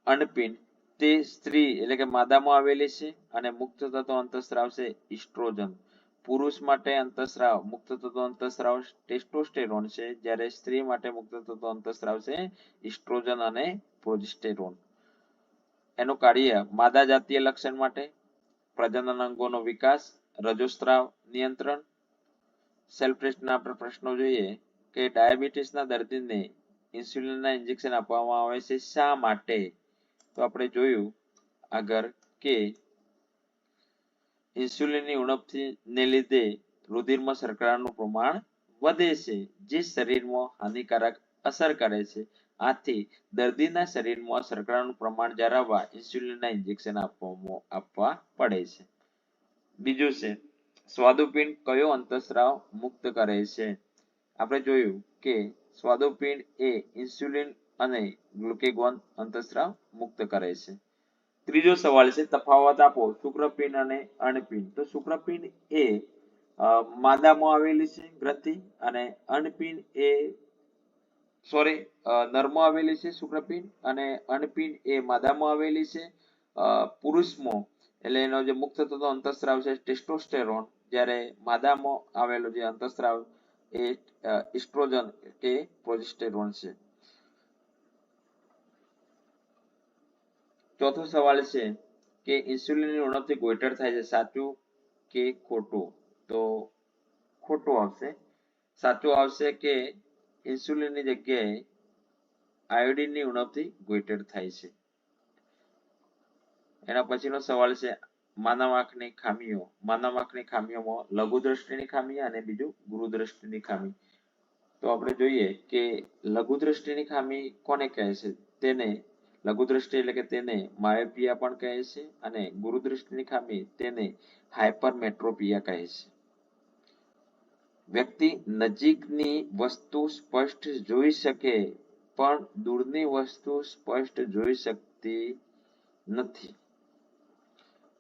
[SPEAKER 1] અંડપિંડ. તે સ્ત્રી એટલે કે માદામાં આવેલી છે અને મુક્ત થતો અંતસ્રાવ છે ઇસ્ટ્રોજન. પુરુષ માટે અંતસ્રાવ મુક્ત થતો અંતસ્રાવ ટેસ્ટોસ્ટેરોન છે, જ્યારે સ્ત્રી માટે મુક્ત થતો અંતસ્રાવ છે ઇસ્ટ્રોજન અને પ્રોજેસ્ટેરોન. એનું કાર્ય માદા જાતીય લક્ષણ માટે પ્રજનન અંગોનો વિકાસ, રજોસ્ત્રાવ નિયંત્રણ. સેલ્ફ ટેસ્ટના આપણે પ્રશ્નો જોઈએ કે ડાયાબિટીસના દર્દીને ઇન્સ્યુલિનના ઇન્જેક્શન આપવામાં આવે છે શા માટે? તો આપણે જોયું આગળ કે ઇન્સ્યુલિનની ઉણપને લીધે રુધિરમાં શર્કરાનું પ્રમાણ વધે છે, જે શરીરમાં હાનિકારક અસર કરે છે. આથી દર્દીના શરીરમાં શર્કરાનું પ્રમાણ જાળવવા ઇન્સ્યુલિનના ઇન્જેક્શન આપવા પડે છે. બીજું છે સ્વાદુપિંડ કયો અંતસ્રાવ મુક્ત કરે છે? આપણે જોયું કે સ્વાદુપિંડ એ ઇન્સ્યુલિન અને ગ્લુકેગોન અંતસ્રાવ મુક્ત કરે છે. ત્રીજો સવાલ છે તફાવત આપો શુક્રપિંડ અને અંડપિંડ. તો શુક્રપિંડ એ માદામાં આવેલી છે ગ્રંથિ અને અંડપિંડ એ નરમાં આવેલી છે શુક્રપિંડ અને અંડપિંડ એ માદામાં આવેલી છે. પુરુષમાં એટલે એનો જે મુક્ત થતો અંતસ્રાવ છે ટેસ્ટોસ્ટેરોન, જ્યારે માદામાં આવેલો જે અંતસ્રાવ એ ઇસ્ટ્રોજન કે પ્રોજેસ્ટેરોન છે. ચોથો સવાલ છે કે ઇન્સ્યુલિનની ઉણપથી ગોઈટર થાય છે, સાચું કે ખોટું? તો ખોટું આવશે. સાચું આવશે કે ઇન્સ્યુલિનની જગ્યાએ આયોડિનની ઉણપથી ગોઈટર થાય છે. એના પછીનો સવાલ છે માનવ આંખની ખામીઓ. માનવ આંખની ખામીઓમાં લઘુ દ્રષ્ટિની ખામી અને બીજું ગુરુ દ્રષ્ટિની ખામી. તો આપણે જોઈએ કે લઘુ દ્રષ્ટિની ખામી કોને કહે છે? તેને લઘુ દ્રષ્ટિ એટલે કે તેને માયોપિયા પણ કહે છે અને ગુરુ દ્રષ્ટિની ખામી તેને હાઇપરમેટ્રોપિયા કહે છે. વ્યક્તિ નજીકની વસ્તુ સ્પષ્ટ જોઈ શકે પણ દૂરની વસ્તુ સ્પષ્ટ જોઈ શકતી નથી.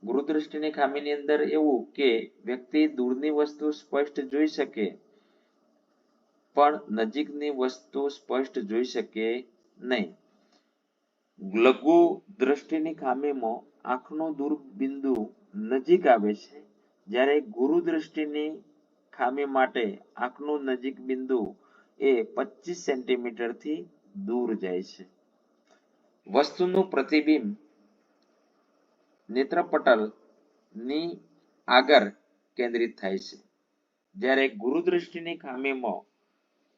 [SPEAKER 1] ગુરુ દ્રષ્ટિની ખામીની અંદર એવું કે વ્યક્તિ દૂરની વસ્તુ સ્પષ્ટ જોઈ શકે પણ નજીકની વસ્તુ સ્પષ્ટ જોઈ શકે નહીં. લઘુ દ્રષ્ટિની ખામીમાં આંખનું દૂરબિંદુ નજીક આવે છે, જ્યારે ગુરુ દ્રષ્ટિની ખામી માટે આંખનું નજીક બિંદુ એ 25 સેન્ટીમીટરથી દૂર જાય છે. વસ્તુનું પ્રતિબિંબ નેત્રપટલ ની આગળ કેન્દ્રિત થાય છે, જ્યારે ગુરુદ્રષ્ટિની ખામીમાં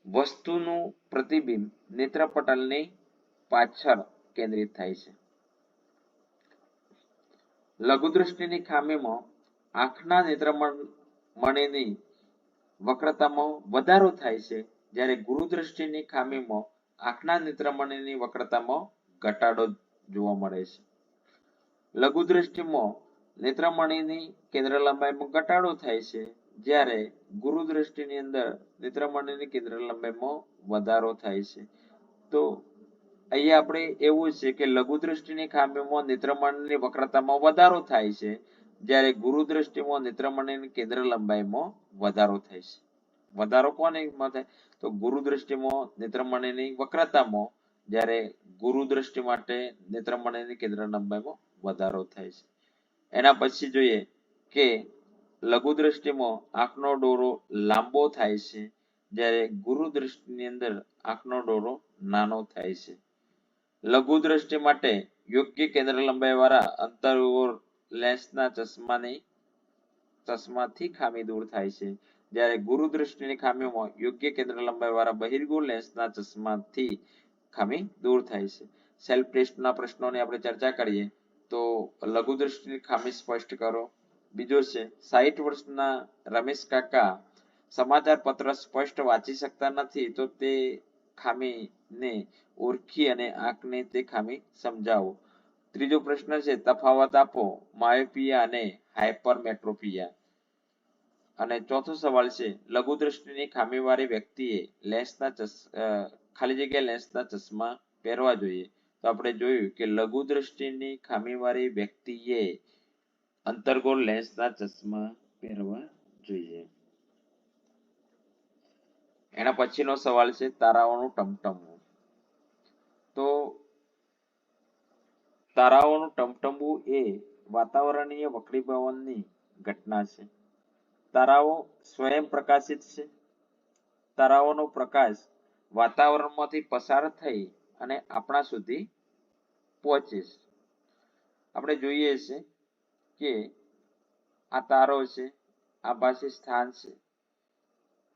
[SPEAKER 1] વસ્તુનું પ્રતિબિંબ નેત્રપટલની પાછળ કેન્દ્રિત થાય છે. લઘુદ્રષ્ટિની ખામીમાં આંખના નેત્રમણીની વક્રતામાં વધારો થાય છે, જ્યારે ગુરુદ્રષ્ટિની ખામીમાં આંખના નેત્રમણીની વક્રતામાં ઘટાડો જોવા મળે છે. લઘુદ્રષ્ટિમાં નેત્રમણીની કેન્દ્ર લંબાઈમાં ઘટાડો થાય છે, જ્યારે ગુરુદ્રષ્ટિની અંદર નેત્રમણીની કેન્દ્ર લંબાઈમાં વધારો થાય છે. તો અહીંયા આપણે એવું છે કે લઘુદ્રષ્ટિની ખામીમાં નેત્રમણીની વક્રતામાં વધારો થાય છે, જ્યારે ગુરુદ્રષ્ટિમાં નેત્રમણીની કેન્દ્ર લંબાઈમાં વધારો થાય છે. વધારો કોનેમાં થાય? તો ગુરુદ્રષ્ટિમાં નેત્રમણીની વક્રતામાં, જ્યારે ગુરુદ્રષ્ટિ માટે નેત્રમણીની કેન્દ્ર લંબાઈમાં વધારો થાય છે. એના પછી જોઈએ કે લઘુદ્રષ્ટિમાં આંખનો ડોરો લાંબો થાય છે, જ્યારે ગુરુદ્રષ્ટિની અંદર આંખનો ડોરો નાનો થાય છે. લઘુદ્રષ્ટિ માટે યોગ્ય કેન્દ્ર લંબાઈ વાળા અંતર્ગોળ લેન્સના ચશ્માથી ખામી દૂર થાય છે, જ્યારે ગુરુદ્રષ્ટિની ખામીમાં યોગ્ય કેન્દ્ર લંબાઈ વાળા બહિર્ગોળ લેન્સના ચશ્માથી ખામી દૂર થાય છે. સેલ્ફ ટેસ્ટના પ્રશ્નોની આપણે ચર્ચા કરીએ તો લઘુદ્રષ્ટિની ખામી સ્પષ્ટ કરો. બીજો છે 60 વર્ષના રમેશ કાકા સમાચાર પત્ર સ્પષ્ટ વાંચી શકતા નથી, તો તે ખામીને ઓળખી અને આંખને તે ખામી સમજાવો. ત્રીજો પ્રશ્ન છે તફાવત આપો માયોપિયા અને હાઇપરમેટ્રોપિયા. અને ચોથો સવાલ છે લઘુદ્રષ્ટિની ખામીવાળી વ્યક્તિએ ખાલી જગ્યા લેન્સના ચશ્મા પહેરવા જોઈએ. તો આપણે જોયું કે લઘુદ્રષ્ટિની ખામીવાળી વ્યક્તિએ અંતર્ગોળ લેન્સના ચશ્મા પહેરવા જોઈએ. એના પછીનો સવાલ છે તારાઓનું ટમટમવું. તો તારાઓનું ટમટમવું એ વાતાવરણીય વક્રીભવનની ઘટના છે. તારાઓ સ્વયં પ્રકાશિત છે. તારાઓનો પ્રકાશ વાતાવરણમાંથી પસાર થઈ અને આપણા સુધી પહોંચે છે. આપણે જોઈએ છે કે આ તારો છે, આભાસી સ્થાન છે,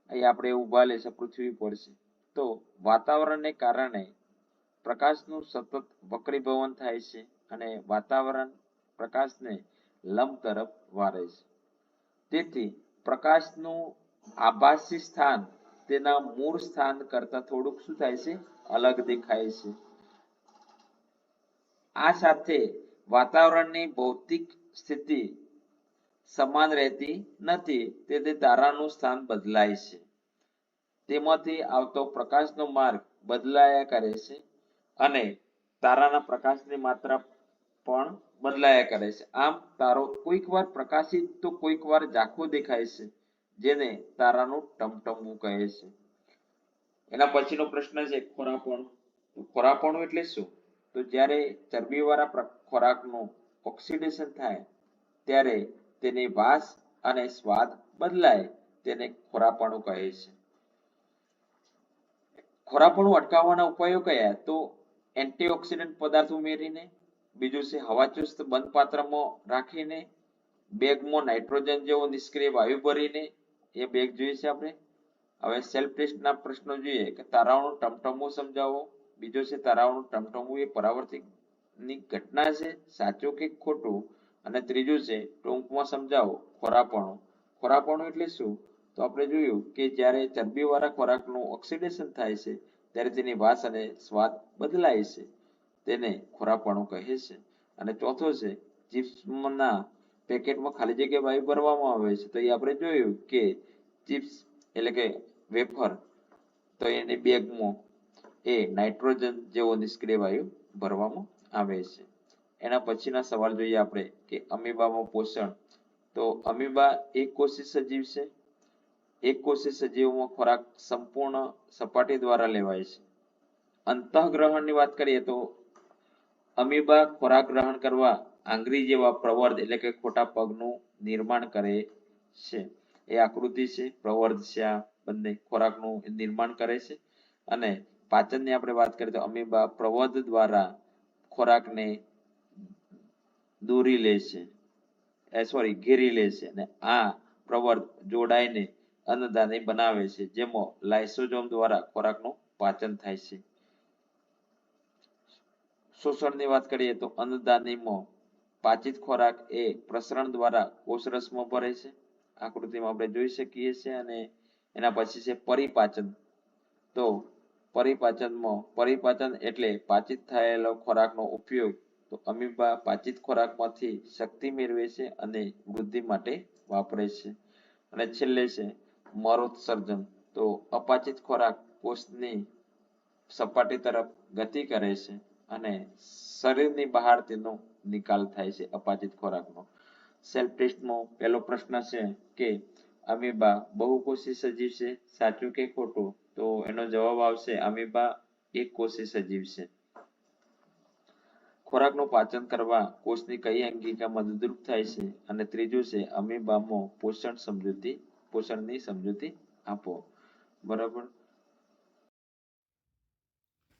[SPEAKER 1] અહીં આપણે ઊભા છે પૃથ્વી પર છે. તો વાતાવરણને કારણે પ્રકાશનું સતત વક્રીભવન થાય છે અને વાતાવરણ પ્રકાશને લંબ તરફ વાળે છે. તેથી પ્રકાશનું આભાસી સ્થાન તેના મૂળ સ્થાન કરતા થોડુંક શું થાય છે? અલગ દેખાય છે. આ સાથે વાતાવરણની ભૌતિક સ્થિતિ સમાન રહેતી નથી, તેથી તારાનું સ્થાન બદલાય છે. તેમાંથી આવતો પ્રકાશનો માર્ગ બદલાયા કરે છે અને તારાના પ્રકાશની માત્રા પણ બદલાયા કરે છે. આમ તારો કોઈક વાર પ્રકાશિત તો કોઈક વાર ઝાંખો દેખાય છે, જેને તારાનું ટમટમવું કહે છે. એના પછીનો પ્રશ્ન છે ખોરાપણું. ખોરાપણું એટલે શું? તો જ્યારે ચરબીવાળા ખોરાકનું ઓક્સિડેશન થાય ત્યારે તેની વાસ અને સ્વાદ બદલાય, તેને ખોરાપણું કહે છે. ખોરાપણું અટકાવવાના ઉપાયો કયા? તો એન્ટીઓક્સિડન્ટ પદાર્થ ઉમેરીને, બીજું છે હવાચુસ્ત બંધ પાત્રમાં રાખીને, બેગમાં નાઇટ્રોજન જેવો નિષ્ક્રિય વાયુ ભરીને, એ બેગ જોઈએ છે આપણે. હવે સેલ્ફ ટેસ્ટના પ્રશ્નો જોઈએ કે તારાઓનું ટમટમવું સમજાવો. બીજો છે તારાઓનું ટમટમવું એ પરાવર્તનની ઘટના છે, સાચું કે ખોટું. અને ત્રીજું છે ટૂંકમાં સમજાવો ખોરાપણું. ખોરાપણું એટલે શું? તો આપણે જોયું કે જ્યારે ચરબીવાળા ખોરાકનું ઓક્સિડેશન થાય છે ત્યારે તેની વાસ અને સ્વાદ બદલાય છે, તેને ખોરાપણું કહે છે. અને ચોથો છે ચિપ્સના પેકેટમાં ખાલી જગ્યા વાયુ ભરવામાં આવે છે. તો એ આપણે જોયું કે ચિપ્સ એટલે કે વેફર, તો એની બેગમાં એ નાઇટ્રોજન જેવો નિષ્ક્રિય વાયુ ભરવામાં આવે છે. એના પછીના સવાલ જોઈએ આપણે કે અમીબામાં પોષણ. તો અમીબા એક કોષી સજીવ છે. એક કોષી સજીવોમાં ખોરાક સંપૂર્ણ સપાટી દ્વારા લેવાય છે. અંતઃગ્રહણની વાત કરીએ તો અમીબા ખોરાક ગ્રહણ કરવા આંગળી જેવા પ્રવર્ધ એટલે કે ખોટા પગનું નિર્માણ કરે છે. એ આકૃતિ છે, પ્રવર્ધ છે, આ બંને ખોરાકનું નિર્માણ કરે છે. અને પાચનની આપણે વાત કરીએ તો અમીબા પ્રવર્ધ દ્વારા ખોરાકને દોરી લે છે, ઘેરી લે છે અને આ પ્રવર્ત જોડાઈને અન્નદાની બનાવે છે, જેમાં લાઇસોસોમ દ્વારા ખોરાકનું પાચન થાય છે. શોષણની વાત કરીએ તો અન્નદાનીમાં પાચિત ખોરાક એ પ્રસરણ દ્વારા કોષરસમાં ભરે છે. આકૃતિમાં આપણે જોઈ શકીએ છીએ. અને એના પછી છે પરિપાચન. તો પરિપાચન એટલે પાચિત થયેલો ખોરાકનો ઉપયોગ. તો અમીબા પાચિત ખોરાકમાંથી શક્તિ મેળવે છે અને વૃદ્ધિ માટે વાપરે છે. અને છેલ્લે છે મરોત્સર્જન. તો અપાચિત ખોરાક કોષની સપાટી તરફ ગતિ કરે છે અને શરીરની બહાર તેનો નિકાલ થાય છે અપાચિત ખોરાકનો. સેલ્ફ ટેસ્ટમાં પહેલો પ્રશ્ન છે કે અમીબા બહુકોષી સજીવ છે, સાચું કે ખોટું? તો એનો જવાબ આવશે અમીબા એકકોષી સજીવ છે. ખોરાકનું પાચન કરવા કોષની કઈ અંગિકા મદદરૂપ થાય છે? અને ત્રીજું છે અમીબામાં પોષણની સમજૂતી આપો. બરાબર.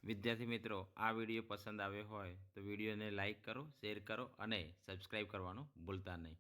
[SPEAKER 2] વિદ્યાર્થી મિત્રો, આ વિડીયો પસંદ આવ્યો હોય તો વિડીયોને લાઈક કરો, શેર કરો અને સબસ્ક્રાઈબ કરવાનું ભૂલતા નહીં.